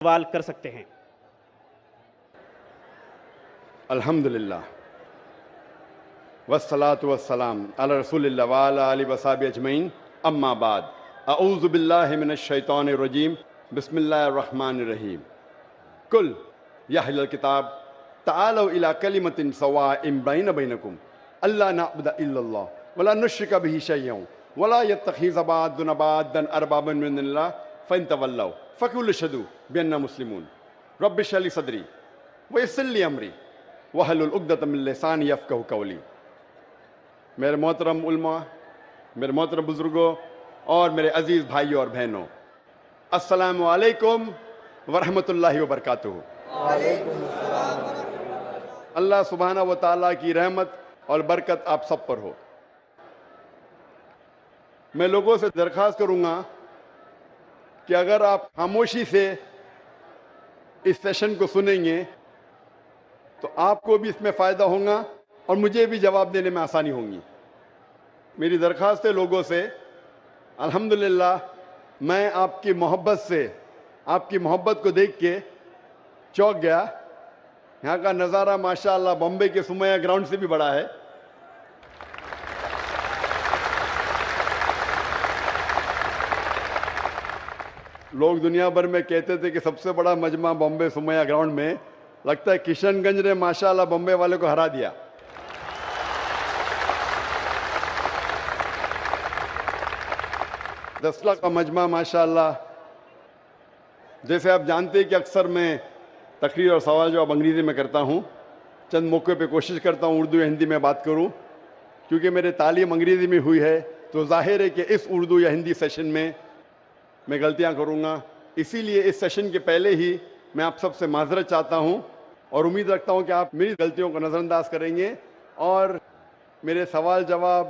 سوال کر سکتے ہیں۔ الحمدللہ والصلاة والسلام علی رسول اللہ وعلی آلہ وصحبہ اجمعین، اما بعد، اعوذ باللہ من الشیطان الرجیم، بسم اللہ الرحمن الرحیم۔ قل یا اہل الکتاب تعالوا الی کلمۃ سواء بین بینکم الا نعبد الا اللہ ولا نشرک بہ شیئا ولا یتخذ بعضنا بعضا اربابا من دون اللہ فإن تولوا فقولوا اشہدوا بأننا مسلمون۔ رب اشرح لی صدری ویسر لی امری واحلل عقدۃ من لسانی یفقہوا قولی۔ میرے محترم علماء، میرے محترم بزرگوں اور میرے عزیز بھائیوں اور بہنوں، السلام علیکم ورحمۃ اللہ وبرکاتہ۔ اللہ سبحانہ و تعالیٰ کی رحمت اور برکت آپ سب پر ہو۔ میں لوگوں سے درخواست کروں گا کہ اگر آپ خاموشی سے اس سیشن کو سنیں گے تو آپ کو بھی اس میں فائدہ ہوگا اور مجھے بھی جواب دینے میں آسانی ہوگی۔ میری درخواست ہے لوگوں سے، الحمدللہ میں آپ کی محبت سے، آپ کی محبت کو دیکھ کے چونک گیا۔ یہاں کا نظارہ ماشاءاللہ بمبے کے سمیہ گراؤنڈ سے بھی بڑا ہے۔ لوگ دنیا بھر میں کہتے تھے کہ سب سے بڑا مجمع بمبے سمیہ گراؤنڈ میں، لگتا ہے کشن گنج نے ماشاءاللہ بمبے والے کو ہرا دیا۔ 10 لاکھ کا مجمع ماشاءاللہ۔ جیسے آپ جانتے ہیں کہ اکثر میں تقریر اور سوال جواب انگریزی میں کرتا ہوں، چند موقع پہ کوشش کرتا ہوں اردو یا ہندی میں بات کروں، کیونکہ میری تعلیم انگریزی میں ہوئی ہے تو ظاہر ہے کہ اس اردو یا ہندی سیشن میں غلطیاں کروں گا۔ اسی لیے اس سیشن کے پہلے ہی میں آپ سب سے معذرت چاہتا ہوں اور امید رکھتا ہوں کہ آپ میری غلطیوں کو نظر انداز کریں گے اور میرے سوال جواب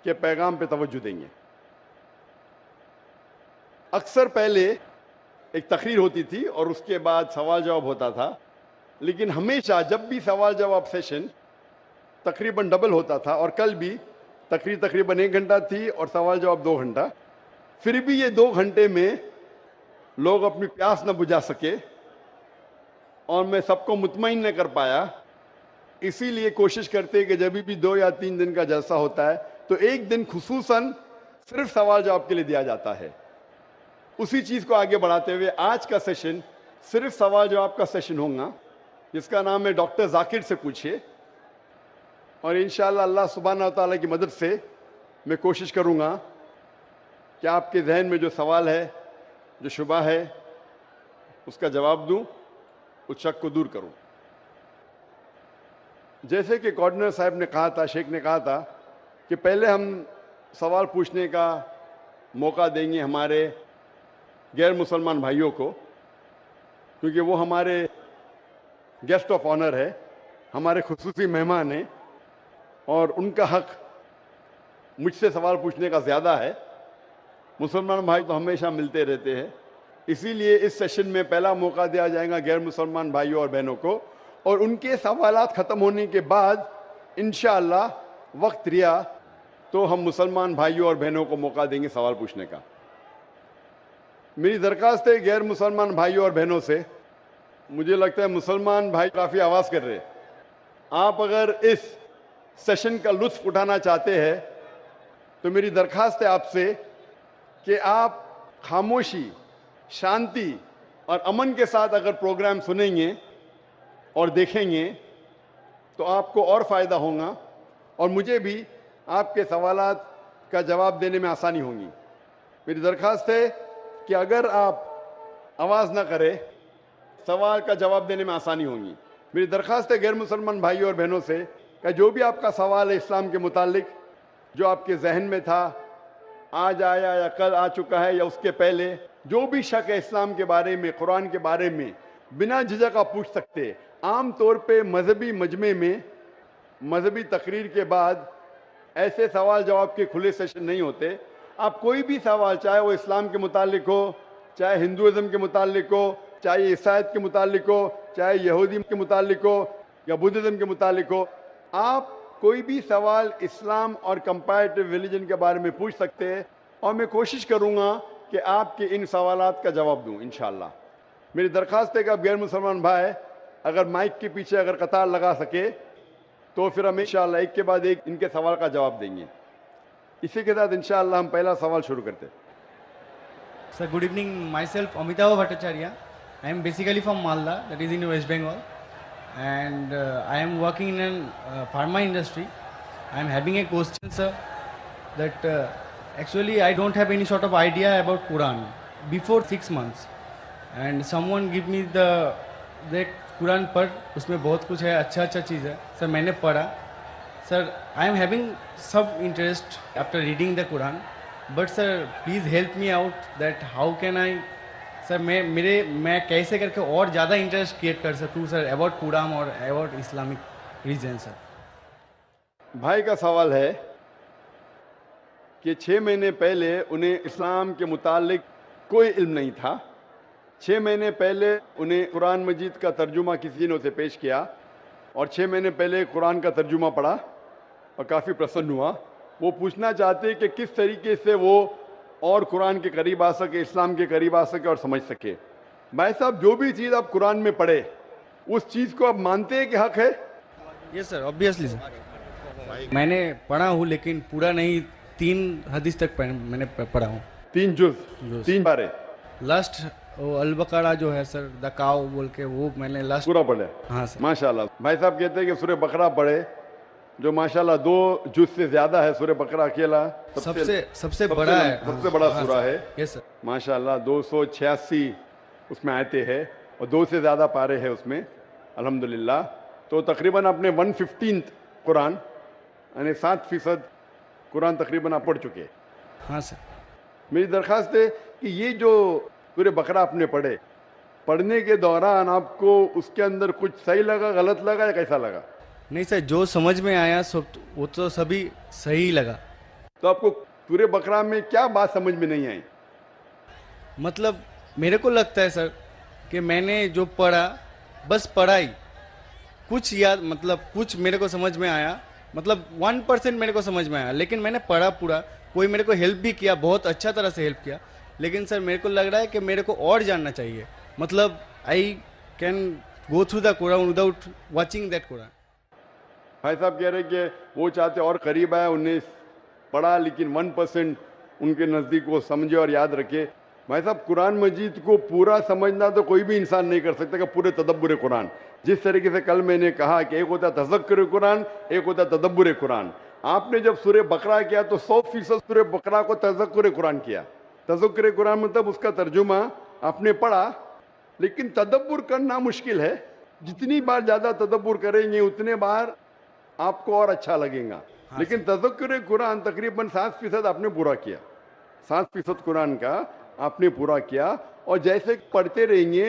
کے پیغام پہ توجہ دیں گے۔ اکثر پہلے ایک تقریر ہوتی تھی اور اس کے بعد سوال جواب ہوتا تھا، لیکن ہمیشہ جب بھی سوال جواب سیشن تقریباً ڈبل ہوتا تھا، اور کل بھی تقریر تقریباً 1 گھنٹہ تھی اور سوال جواب 2 گھنٹہ، پھر بھی یہ 2 گھنٹے میں لوگ اپنی پیاس نہ بجھا سکے اور میں سب کو مطمئن نہ کر پایا۔ اسی لیے کوشش کرتے کہ جب بھی 2 یا 3 دن کا جلسہ ہوتا ہے تو ایک دن خصوصاً صرف سوال جواب کے لیے دیا جاتا ہے۔ اسی چیز کو آگے بڑھاتے ہوئے آج کا سیشن صرف سوال جواب کا سیشن ہوگا، جس کا نام ہے ڈاکٹر ذاکر سے پوچھئے، اور انشاءاللہ اللہ سبحانہ و تعالیٰ کی مدد سے میں کوشش کروں گا کہ آپ کے ذہن میں جو سوال ہے، جو شبہ ہے، اس کا جواب دوں، اس شک کو دور کروں۔ جیسے کہ کوآرڈینیٹر صاحب نے کہا تھا، شیخ نے کہا تھا کہ پہلے ہم سوال پوچھنے کا موقع دیں گے ہمارے غیر مسلمان بھائیوں کو، کیونکہ وہ ہمارے گیسٹ آف آنر ہے، ہمارے خصوصی مہمان ہیں اور ان کا حق مجھ سے سوال پوچھنے کا زیادہ ہے۔ مسلمان بھائی تو ہمیشہ ملتے رہتے ہیں، اسی لیے اس سیشن میں پہلا موقع دیا جائے گا غیر مسلمان بھائیوں اور بہنوں کو، اور ان کے سوالات ختم ہونے کے بعد انشاءاللہ وقت رہا تو ہم مسلمان بھائیوں اور بہنوں کو موقع دیں گے سوال پوچھنے کا۔ میری درخواست ہے غیر مسلمان بھائیوں اور بہنوں سے، مجھے لگتا ہے مسلمان بھائی کافی آواز کر رہے ہیں، آپ اگر اس سیشن کا لطف اٹھانا چاہتے ہیں تو میری درخواست ہے آپ سے کہ آپ خاموشی، شانتی اور امن کے ساتھ اگر پروگرام سنیں گے اور دیکھیں گے تو آپ کو اور فائدہ ہوگا اور مجھے بھی آپ کے سوالات کا جواب دینے میں آسانی ہوگی۔ میری درخواست ہے کہ اگر آپ آواز نہ کریں، سوال کا جواب دینے میں آسانی ہوگی۔ میری درخواست ہے غیر مسلمان بھائیوں اور بہنوں سے کہ جو بھی آپ کا سوال ہے اسلام کے متعلق، جو آپ کے ذہن میں تھا، آج آیا یا کل آ چکا ہے یا اس کے پہلے، جو بھی شک ہے اسلام کے بارے میں، قرآن کے بارے میں، بنا جھجک آپ پوچھ سکتے ہیں۔ عام طور پہ مذہبی مجمع میں مذہبی تقریر کے بعد ایسے سوال جواب کے کھلے سیشن نہیں ہوتے۔ آپ کوئی بھی سوال، چاہے وہ اسلام کے متعلق ہو، چاہے ہندوازم کے متعلق ہو، چاہے عیسائیت کے متعلق ہو، چاہے یہودی کے متعلق ہو یا بدھزم کے متعلق ہو، آپ کوئی بھی سوال اسلام اور کمپیریٹیو ریلیجن کے بارے میں پوچھ سکتے ہیں اور میں کوشش کروں گا کہ آپ کے ان سوالات کا جواب دوں انشاءاللہ۔ میری درخواست ہے کہ اب غیر مسلمان بھائی اگر مائک کے پیچھے اگر قطار لگا سکے تو پھر ہم انشاءاللہ ایک کے بعد ایک ان کے سوال کا جواب دیں گے. اسی کے ساتھ انشاءاللہ ہم پہلا سوال شروع کرتے ہیں. Sir, good evening. Myself, Amitava Bhattacharya. I am basically from Malda, that is in West Bengal. And I am working in a pharma industry. I am having a question, sir, that actually I don't have any sort of idea about Quran before 6 months. And someone give me the Quran पर उसमें बहुत कुछ है, अच्छा अच्छा चीज़ है. Sir मैंने पढ़ा. Sir, I am having some interest after reading the Quran. But sir, please help me out that how can I, sir, मैं कैसे करके और ज़्यादा इंटरेस्ट क्रिएट कर सकूँ सर अबाउट कुरान और अबाउट इस्लामिक रीजन सर. भाई का सवाल है कि 6 महीने पहले उन्हें इस्लाम के मुतालिक कोई इल्म नहीं था. 6 महीने पहले उन्हें कुरान मजीद का तर्जुमा किसी ने उसे पेश किया और 6 महीने पहले कुरान का तर्जुमा पढ़ा और काफ़ी प्रसन्न हुआ. वो पूछना चाहते हैं कि किस तरीके से वो और कुरान के करीब आ सके, इस्लाम के करीब आ सके और समझ सके. भाई साहब, जो भी चीज़ आप कुरान में पढ़े उस चीज़ को आप मानते हैं कि हक है? Yes sir, obviously sir. मैंने पढ़ा हूँ लेकिन पूरा नहीं, 3 हदीस तक मैंने पढ़ा हूँ. 3 जुज़, 3 पारे. लास्ट अल बकरा जो है सर, द काव बोल के, वो मैंने लास्ट पूरा पढ़े. हाँ सर. माशाल्लाह. भाई साहब कहते हैं कि सूरह बकरा पढ़े जो माशाल्लाह 2 जुज़ से ज़्यादा है. सूरह बकरा अकेला सबसे बड़ा है, सबसे बड़ा हाँ, सूरा है. Yes sir. माशाल्लाह 286 उसमें आयतें हैं और 2 से ज़्यादा पारे हैं उसमें, अल्हम्दुलिल्लाह. तो तकरीबन आपने 1/15 कुरान यानी 7% कुरान तकरीबन आप पढ़ चुके हैं. हाँ सर. मेरी दरख्वास्त है कि ये जो सूरह बकरा आपने पढ़ने के दौरान आपको उसके अंदर कुछ सही लगा, गलत लगा या कैसा लगा? नहीं सर, जो समझ में आया वो तो सभी सही लगा. तो आपको सूरह बकरा में क्या बात समझ में नहीं आई? मतलब मेरे को लगता है सर कि मैंने जो पढ़ा बस पढ़ा ही, कुछ याद, मतलब कुछ मेरे को समझ में आया, मतलब 1% मेरे को समझ में आया, लेकिन मैंने पढ़ा पूरा. कोई मेरे को हेल्प भी किया, बहुत अच्छा तरह से हेल्प किया, लेकिन सर मेरे को लग रहा है कि मेरे को और जानना चाहिए. मतलब I can go through the Quran without watching that Quran. भाई साहब कह रहे कि वो चाहते और करीब आए, उन्हें पढ़ा लेकिन 1% उनके नज़दीक वो समझे और याद रखे. भाई साहब, कुरान मजीद को पूरा समझना तो कोई भी इंसान नहीं कर सकता कि पूरे तदब्बुर कुरान. जिस तरीके से कल मैंने कहा कि एक होता है तज़क्कुर कुरान, एक होता है तदब्बुर कुरान. आपने जब सूरह बकरा किया तो 100% सूरह बकरा को तज़क्कुर कुरान किया. तज़क्कुर कुरान मतलब उसका तर्जुमा आपने पढ़ा, लेकिन तदब्बुर करना मुश्किल है. जितनी बार ज़्यादा तदब्बुर करेंगे उतने बार आपको और अच्छा लगेगा. लेकिन तज़क्कुर कुरान तकरीबन 7% आपने पूरा किया. 7% कुरान का आपने पूरा किया और जैसे पढ़ते रहेंगे,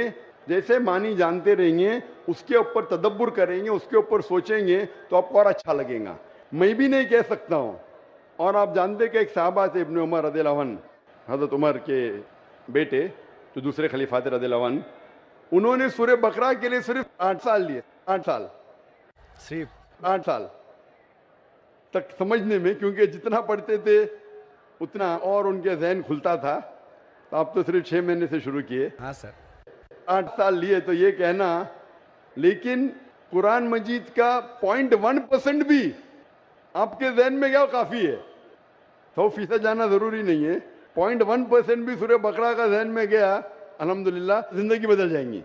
जैसे मानी जानते रहेंगे, उसके ऊपर तदब्बुर करेंगे, उसके ऊपर सोचेंगे तो आपको और अच्छा लगेगा. मैं भी नहीं कह सकता हूँ. और आप जानते कि एक साहबा थे इब्न उमर रज़ियल्लाहु अन्हु, हज़रत उमर के बेटे जो दूसरे खलीफा थे रज़ियल्लाहु अन्हु, उन्होंने सूरह बकरा के लिए सिर्फ 8 साल लिए. 8 साल, सिर्फ 8 साल तक समझने में, क्योंकि जितना पढ़ते थे उतना और उनके जहन खुलता था. तो आप तो सिर्फ 6 महीने से शुरू किए. हाँ सर. 8 साल लिए तो ये कहना, लेकिन कुरान मजीद का 0.1% भी आपके जहन में क्या काफ़ी है. 100% जाना ज़रूरी नहीं है. 0.1% भी सूरह बकरा का जहन में गया, अल्हम्दुलिल्लाह ज़िंदगी बदल जाएंगी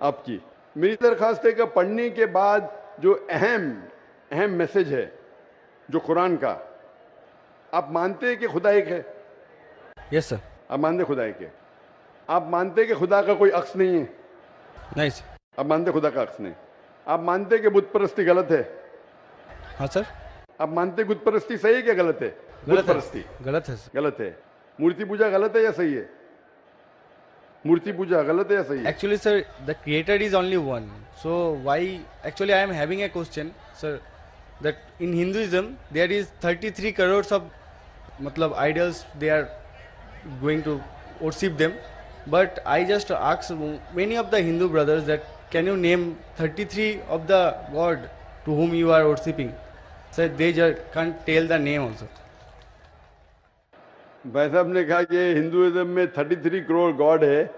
आपकी. मेरी दरख्वास्त है कि पढ़ने के बाद जो अहम मैसेज है जो कुरान का, आप मानते हैं कि खुदा एक है? Yes sir. आप मानते खुदा एक है? आप मानते कि खुदा का कोई अक्स नहीं है? नहीं सर. आप मानते खुदा का अक्स नहीं? आप मानते कि बुत परस्ती गलत है? हाँ सर. आप मानते बुत परस्ती सही है क्या गलत है? बुत परस्ती गलत है सर. गलत है. मूर्ति पूजा गलत है या सही है? मूर्ति पूजा गलत है या सही है? Actually sir, the creator is only one. So why, actually I am having a question sir, that in Hinduism there is 33 crores of matlab idols, they are going to worship them. But I just asked many of the Hindu brothers that can you name 33 of the god to whom you are worshipping? Sir, they just can't tell the name also. भाई साहब ने कहा कि Hinduism में 33 crore God है,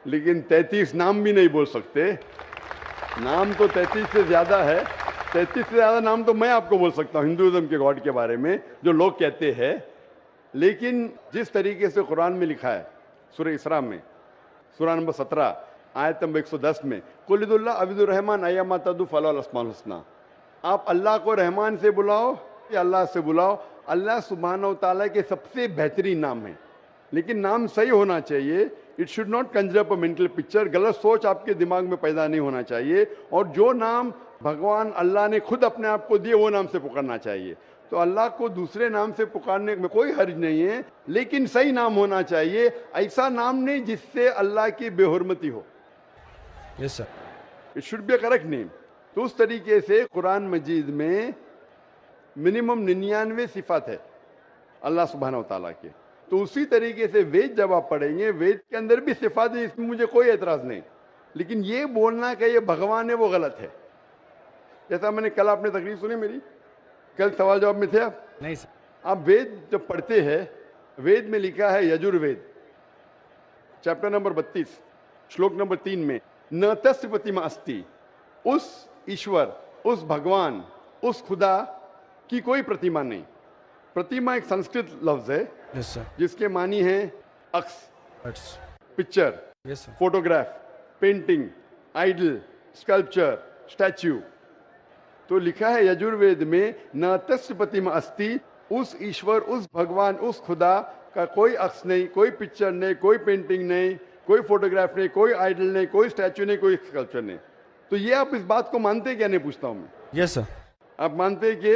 लेकिन 33 नाम भी नहीं बोल सकते. नाम तो 33 से ज़्यादा है. 33 से ज़्यादा नाम तो मैं आपको बोल सकता हूँ हिंदुज़म के गॉड के बारे में जो लोग कहते हैं. लेकिन जिस तरीके से कुरान में लिखा है सूरह इसरा में, सूरह नंबर 17 आयत नंबर 110 में, कुलिदुल्लाह अबिदुर रहमान अय्यमा तदु फलाल अस्माउल हुस्ना, आप अल्लाह को रहमान से बुलाओ या अल्लाह से बुलाओ, अल्लाह सुब्हानहू व तआला के सबसे बेहतरीन नाम है. लेकिन नाम सही होना चाहिए. It should not Kanjar up a mental picture. गलत सोच आपके दिमाग में पैदा नहीं होना चाहिए. और जो नाम भगवान अल्लाह ने खुद अपने आप को दिए वो नाम से पुकारना चाहिए. तो अल्लाह को दूसरे नाम से पुकारने में कोई हर्ज नहीं है, लेकिन सही नाम होना चाहिए. ऐसा नाम नहीं जिससे अल्लाह की बेहुरमती हो. Yes sir. It should be a correct name. तो उस तरीके से कुरान मजीद में मिनिमम 99 सिफात है अल्लाह सुब्हानहू व तआला के. तो उसी तरीके से वेद जब आप पढ़ेंगे, वेद के अंदर भी सिफात है, इसमें मुझे कोई एतराज़ नहीं. लेकिन ये बोलना कि ये भगवान है वो गलत है. जैसा मैंने कल आपने तकरीर सुनी मेरी, कल सवाल जवाब में थे आप. नहीं सर. आप वेद जब पढ़ते हैं, वेद में लिखा है यजुर्वेद चैप्टर नंबर 32 श्लोक नंबर 3 में, न तस्य प्रतिमा अस्ति, उस ईश्वर, उस भगवान, उस खुदा की कोई प्रतिमा नहीं. प्रतिमा एक संस्कृत लफ्ज है यस सर. जिसके मानी है अक्स, That's picture, yes sir. Photograph, painting, idol, sculpture, statue. तो लिखा है यजुर्वेद में न तस्य प्रतिमा अस्ति, उस ईश्वर, उस भगवान, उस खुदा का कोई अक्स नहीं, कोई पिक्चर नहीं, कोई पेंटिंग नहीं, कोई फोटोग्राफ नहीं, कोई आइडल नहीं, कोई स्टैच्यू नहीं, कोई स्कल्पचर नहीं. तो ये आप इस बात को मानते हैं क्या? नहीं पूछता हूं मैं. Yes sir. आप मानते हैं कि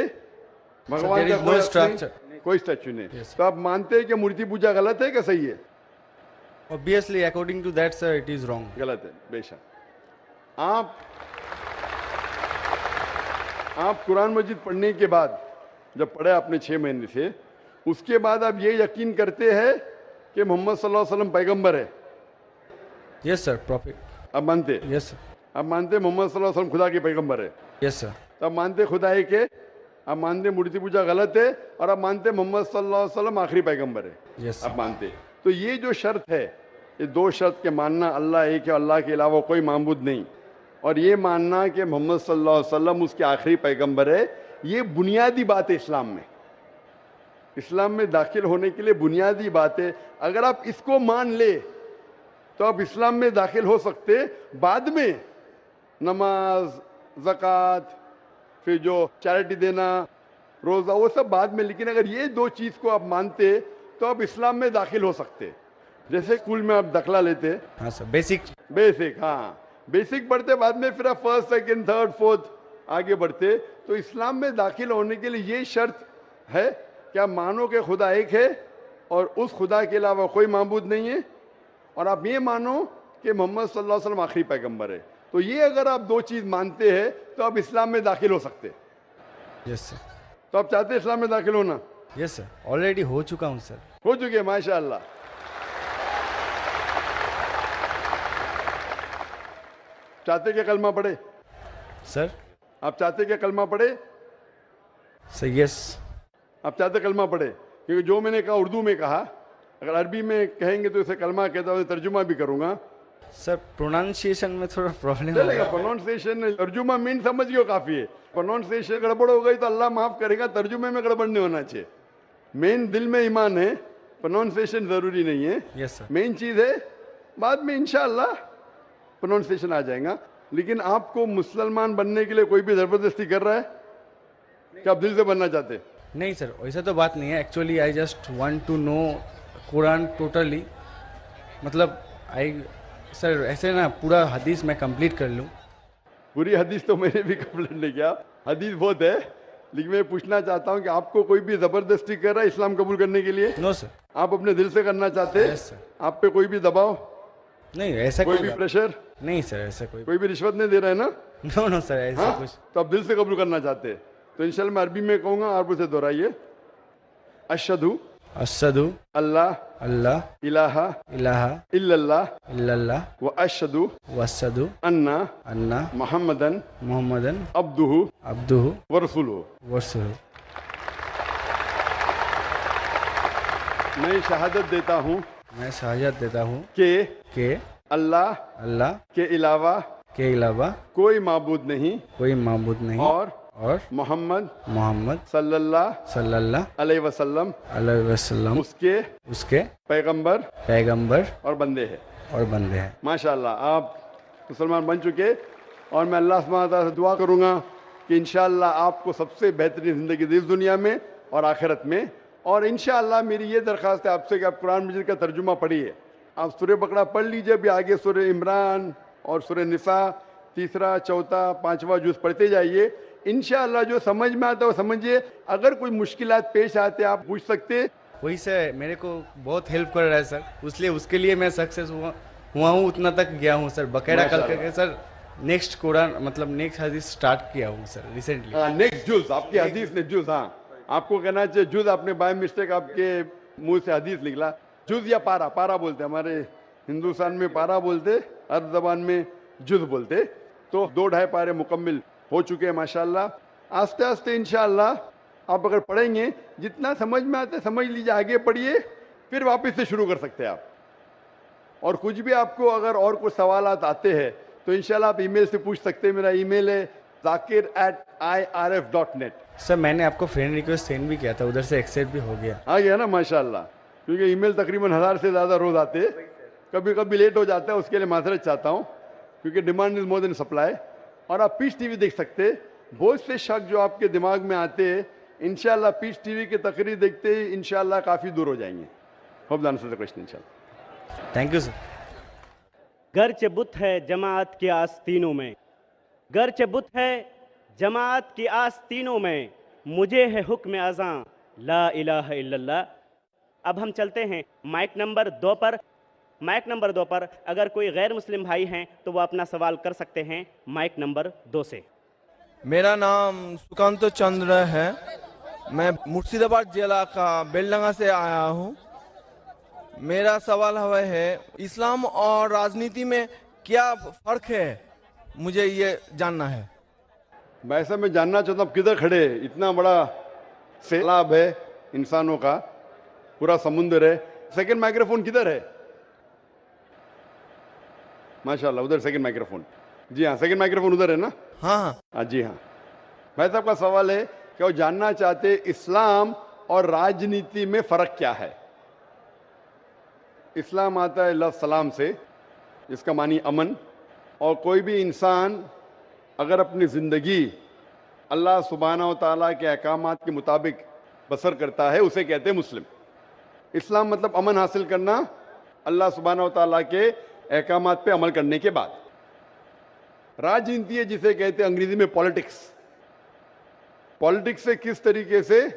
भगवान there का is कोई no अक्स नहीं, structure. कोई स्टैच्यू नहीं. Yes, sir. तो आप मानते हैं कि मूर्ति पूजा गलत है कि सही है? Obviously, according to that, sir, it is wrong. गलत है बेशक. आप कुरान मजीद पढ़ने के बाद, जब पढ़े आपने 6 महीने से, उसके बाद आप ये यकीन करते हैं कि मोहम्मद सल्लल्लाहु अलैहि वसल्लम पैगंबर है? Yes sir. Prophet. आप मानते? Yes sir. आप मानते मोहम्मद सल्लल्लाहु अलैहि वसल्लम खुदा के पैगंबर है? Yes sir. तो आप मानते खुदा है कि? आप मानते मूर्ति पूजा गलत है, और आप मानते मोहम्मद सल्लल्लाहु अलैहि वसल्लम आखिरी पैगंबर है? Yes sir. आप मानते. तो ये जो शर्त है, ये 2 शर्त के मानना अल्लाह एक है, अल्लाह के अलावा कोई माबूद नहीं, और ये मानना कि मोहम्मद सल्लल्लाहु अलैहि वसल्लम उसके आखिरी पैगंबर है, ये बुनियादी बात है इस्लाम में. इस्लाम में दाखिल होने के लिए बुनियादी बात है. अगर आप इसको मान ले तो आप इस्लाम में दाखिल हो सकते. बाद में नमाज, ज़कात, फिर जो चैरिटी देना, रोज़ा, वो सब बाद में. लेकिन अगर ये 2 चीज़ को आप मानते तो आप इस्लाम में दाखिल हो सकते. जैसे स्कूल में आप दाखिला लेते, हाँ सर. बेसिक. हाँ, बेसिक पढ़ते, बाद में फिर आप फर्स्ट, सेकंड, थर्ड, फोर्थ आगे बढ़ते. तो इस्लाम में दाखिल होने के लिए ये शर्त है कि आप मानो कि खुदा एक है और उस खुदा के अलावा कोई माबूद नहीं है, और आप ये मानो कि मोहम्मद सल्लल्लाहु अलैहि वसल्लम आखिरी पैगंबर है. तो ये अगर आप 2 चीज़ मानते हैं तो आप इस्लाम में दाखिल हो सकते. Yes sir. तो आप चाहते हैं इस्लाम में दाखिल होना? Yes sir. Already हो चुका हूँ सर. हो चुके, माशाअल्लाह. चाहते क्या कलमा पढ़े? Sir. आप चाहते क्या कलमा पढ़े? Sir yes. आप चाहते कलमा पढ़े? क्योंकि जो मैंने कहा उर्दू में कहा, अगर अरबी में कहेंगे तो इसे कलमा कहता हूँ, तर्जुमा भी करूंगा. सर प्रोनाउंसिएशन में थोड़ा प्रॉब्लम चलेगा. है. प्रोनाउंसिएशन, तर्जुमा मीन समझ गए काफी है. प्रोनाउंसिएशन गड़बड़ हो गई तो अल्लाह माफ करेगा, तर्जुमे में गड़बड़ नहीं होना चाहिए. मेन दिल में ईमान है, प्रोनाउंसिएशन जरूरी नहीं है. Yes sir. मेन चीज है, बाद में इंशाअल्लाह प्रोनाउंसिएशन आ जाएगा. लेकिन आपको मुसलमान बनने के लिए कोई भी जबरदस्ती कर रहा है कि आप दिल से बनना चाहते हैं? नहीं सर, वैसा तो बात नहीं है. Actually I just want to know Quran totally. मतलब आई सर ऐसे ना पूरा हदीस मैं कंप्लीट कर लूँ. पूरी हदीस तो मैंने भी कंप्लीट नहीं किया, हदीस बहुत है. लेकिन मैं पूछना चाहता हूँ कि आपको कोई भी जबरदस्ती कर रहा है इस्लाम कबूल करने के लिए? No sir. आप अपने दिल से करना चाहते हैं? Yes sir. आप पे कोई भी दबाव, नहीं ऐसा कोई कोई भी बात- प्रेशर, नहीं सर ऐसा कोई. कोई भी रिश्वत नहीं दे रहा है ना? नो नो सर ऐसा हाँ? कुछ. तो आप दिल से कबूल करना चाहते हैं तो इंशाल्लाह मैं अरबी में कहूँगा, आप उसे दोहराइए. अशहदु अशहदु अल्लाह अल्लाह इलाहा इलाहा इल्लल्लाह इल्लल्लाह व अशहदु वअशहदु अन्ना अन्ना मुहम्मदन मुहम्मदन अब्दुहु अब्दुहु व रसूलुहु. वरसूलुहु. मैं शहादत देता हूँ मैं शहादत देता हूँ कि कि अल्लाह अल्लाह के अलावा के अलावा कोई माबूद नहीं कोई माबूद नहीं और मोहम्मद सल्लल्लाहु अलैहि वसल्लम वसल्लम उसके पैगंबर और बंदे हैं। हैं। माशाल्लाह, आप मुसलमान बन चुके और मैं अल्लाह सुब्हानहू व तआला से दुआ करूँगा कि इंशाअल्लाह आपको सबसे बेहतरीन ज़िंदगी दी इस दुनिया में और आखिरत में। और इंशाअल्लाह मेरी ये दरख्वास्त है आपसे कि आप कुरान मजीद का तर्जुमा पढ़िए। आप सूरह बकरा पढ़ लीजिए, भी आगे सूरह इमरान और सूरह निसा तीसरा चौथा पांचवा जुज़ पढ़ते जाइए। इंशाअल्लाह जो समझ में आता है वो समझिए। अगर कोई मुश्किलात पेश आते आप पूछ सकते। वही सर मेरे को बहुत हेल्प कर रहा है सर, इसलिए उसके लिए मैं सक्सेस हुआ हूँ, उतना तक गया हूँ सर। बकायदा कल करके सर नेक्स्ट कुरान मतलब नेक्स्ट हदीस स्टार्ट किया हूँ सर रिसेंटली। नेक्स्ट जुज़ आपकी हदीस ने जुज़, हाँ आपको कहना चाहिए जुज़, आपने बाय मिस्टेक आपके मुंह से हदीस निकला। जुज़ या पारा, पारा बोलते हमारे हिंदुस्तान में, पारा बोलते, अरब ज़बान में जुज़ बोलते। तो 2-2.5 पारे मुकम्मिल हो चुके हैं माशाल्लाह। आस्ते आस्ते इंशाअल्लाह आप अगर पढ़ेंगे जितना समझ में आता है समझ लीजिए, आगे पढ़िए, फिर वापस से शुरू कर सकते हैं आप। और कुछ भी आपको अगर और कुछ सवालात आते हैं तो इंशाल्लाह आप ईमेल से पूछ सकते हैं। मेरा ईमेल है zakir@irf.net। सर मैंने आपको फ्रेंड रिक्वेस्ट सेंड भी किया था, उधर से एक्सेप्ट भी हो गया। आ गया ना माशाल्लाह, क्योंकि ईमेल तकरीबन 1000 से ज़्यादा रोज़ आते हैं, कभी कभी लेट हो जाता है, उसके लिए माजरत चाहता हूँ, क्योंकि demand is more than supply. और आप पीस टीवी देख सकते हैं। बहुत से शक जो आपके दिमाग में आते हैं इंशाल्लाह पीस टीवी की तकरीर देखते ही इंशाल्लाह काफ़ी दूर हो जाएंगे। Hope that answers the question इंशाल्लाह। Thank you sir. गरचे बुत है जमात की आस्तीनों में, गरचे बुत है जमात की आस्तीनों में, मुझे है हुक्म अज़ां ला इलाहा इल्लल्लाह। अब हम चलते हैं माइक नंबर 2 पर। माइक नंबर 2 पर अगर कोई गैर मुस्लिम भाई हैं तो वो अपना सवाल कर सकते हैं माइक नंबर 2 से। मेरा नाम सुकांत चंद्र है, मैं मुर्शिदाबाद जिला का बेलडंगा से आया हूँ। मेरा सवाल है इस्लाम और राजनीति में क्या फ़र्क है, मुझे ये जानना है। वैसे मैं जानना चाहता हूँ किधर खड़े, इतना बड़ा सैलाब है इंसानों का, पूरा समुंदर है। सेकंड माइक्रोफोन किधर है? माशाल्लाह उधर सेकंड माइक्रोफोन। जी हाँ, सेकंड माइक्रोफोन उधर है ना? हाँ हाँ जी हाँ। भाई साहब का सवाल है कि वो जानना चाहते इस्लाम और राजनीति में फ़र्क क्या है। इस्लाम आता है लफ्ज़ सलाम से, जिसका मानी अमन। और कोई भी इंसान अगर अपनी ज़िंदगी अल्लाह सुब्हानहू व तआला के अहकामात के मुताबिक बसर करता है उसे कहते हैं मुस्लिम। इस्लाम मतलब अमन हासिल करना अल्लाह सुब्हानहू व तआला के अहकामात पे अमल करने के बाद। राजनीति है जिसे कहते हैं अंग्रेजी में पॉलिटिक्स। पॉलिटिक्स से किस तरीके से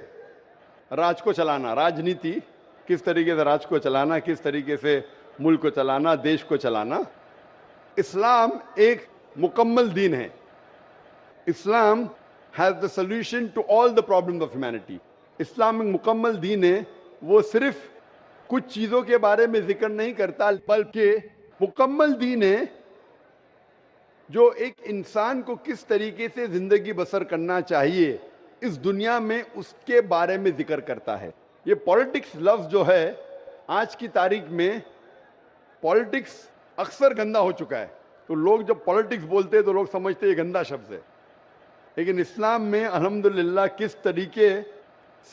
राज को चलाना, राजनीति किस तरीके से राज को चलाना, किस तरीके से मुल्क को चलाना, देश को चलाना। इस्लाम एक मुकम्मल दीन है। Islam has the solution to all the problems of humanity. इस्लाम एक मुकम्मल दीन है, वो सिर्फ कुछ चीज़ों के बारे में जिक्र नहीं करता, बल्कि मुकम्मल दीन है जो एक इंसान को किस तरीके से ज़िंदगी बसर करना चाहिए इस दुनिया में उसके बारे में जिक्र करता है। ये पॉलिटिक्स लफ्ज़ जो है आज की तारीख में, पॉलिटिक्स अक्सर गंदा हो चुका है। तो लोग जब पॉलिटिक्स बोलते हैं तो लोग समझते हैं ये गंदा शब्द है, लेकिन इस्लाम में अल्हम्दुलिल्लाह किस तरीके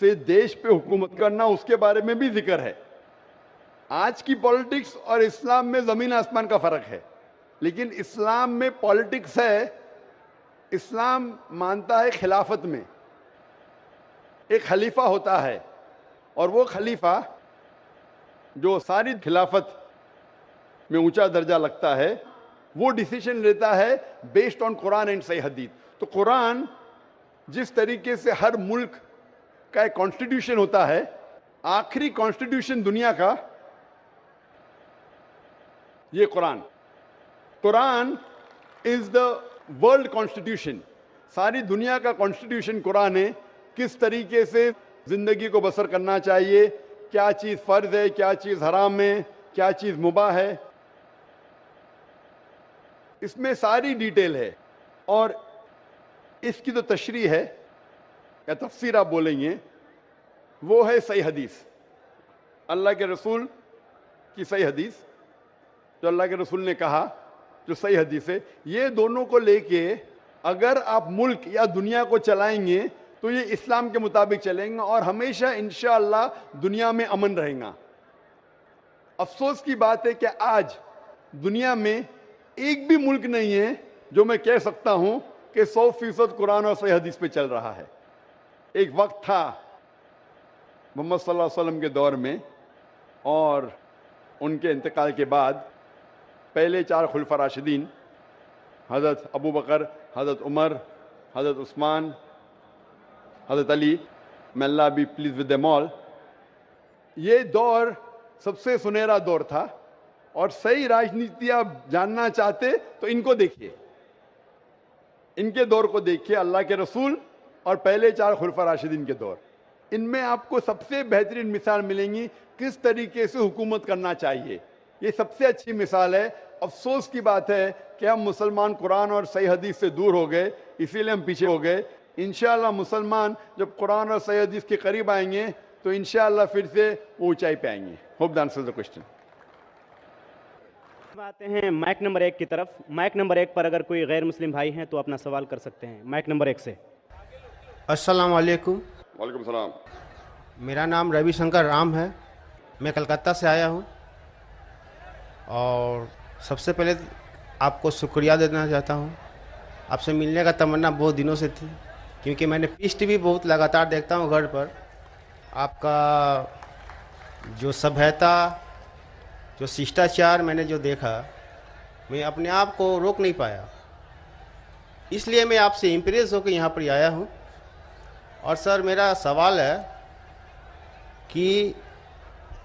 से देश पे हुकूमत करना उसके बारे में भी जिक्र है। आज की पॉलिटिक्स और इस्लाम में ज़मीन आसमान का फ़र्क है, लेकिन इस्लाम में पॉलिटिक्स है। इस्लाम मानता है खिलाफत में एक खलीफा होता है और वो खलीफा जो सारी खिलाफत में ऊंचा दर्जा लगता है वो डिसीजन लेता है बेस्ड ऑन कुरान एंड सही हदीस। तो कुरान जिस तरीके से हर मुल्क का एक कॉन्स्टिट्यूशन होता है, आखिरी कॉन्स्टिट्यूशन दुनिया का ये Quran. Quran is the world constitution, सारी दुनिया का कॉन्स्टिट्यूशन कुरान है। किस तरीके से जिंदगी को बसर करना चाहिए, क्या चीज फर्ज है, क्या चीज हराम है, क्या चीज मुबाह है, इसमें सारी डिटेल है। और इसकी जो तशरीह है या तफसीर आप बोलेंगे वो है सही हदीस, अल्लाह के रसूल की सही हदीस। जो अल्लाह के रसूल ने कहा, जो सही हदीस है, ये दोनों को लेके अगर आप मुल्क या दुनिया को चलाएंगे तो ये इस्लाम के मुताबिक चलेंगे और हमेशा इंशाअल्लाह दुनिया में अमन रहेगा। अफसोस की बात है कि आज दुनिया में एक भी मुल्क नहीं है जो मैं कह सकता हूं कि 100% कुरान और सही हदीस पे चल रहा है। एक वक्त था मोहम्मद सल्लल्लाहु अलैहि वसल्लम के दौर में और उनके इंतकाल के बाद पहले 4 खुलफा राशिदीन, हज़रत अबू बकर, हज़रत उमर, हज़रत उस्मान, हज़रत Ali, may Allah be pleased with them all, ये दौर सबसे सुनहरा दौर था। और सही राजनीति आप जानना चाहते तो इनको देखिए, इनके दौर को देखिए, अल्लाह के रसूल और पहले 4 खुलफा राशिदीन के दौर। इनमें आपको सबसे बेहतरीन मिसाल मिलेंगी किस तरीके से हुकूमत करना चाहिए। ये सबसे अच्छी मिसाल है। अफसोस की बात है कि हम मुसलमान कुरान और सही हदीस से दूर हो गए, इसीलिए हम पीछे हो गए। इंशाअल्लाह मुसलमान जब कुरान और सही हदीस के करीब आएंगे तो इंशाअल्लाह फिर से वो ऊंचाई पे आएंगे। Hope the answer the question. आते हैं माइक नंबर 1 की तरफ। माइक नंबर 1 पर अगर कोई गैर मुस्लिम भाई हैं तो अपना सवाल कर सकते हैं। माइक नंबर 1 से। अस्सलाम वालेकुम। वालेकुम सलाम। मेरा नाम रविशंकर राम है, मैं कलकत्ता से आया हूँ और सबसे पहले आपको शुक्रिया देना चाहता हूँ। आपसे मिलने का तमन्ना बहुत दिनों से थी, क्योंकि मैंने पीस टीवी बहुत लगातार देखता हूँ घर पर। आपका जो सभ्यता, जो शिष्टाचार मैंने जो देखा, मैं अपने आप को रोक नहीं पाया, इसलिए मैं आपसे इम्प्रेस होकर यहाँ पर आया हूँ। और सर मेरा सवाल है कि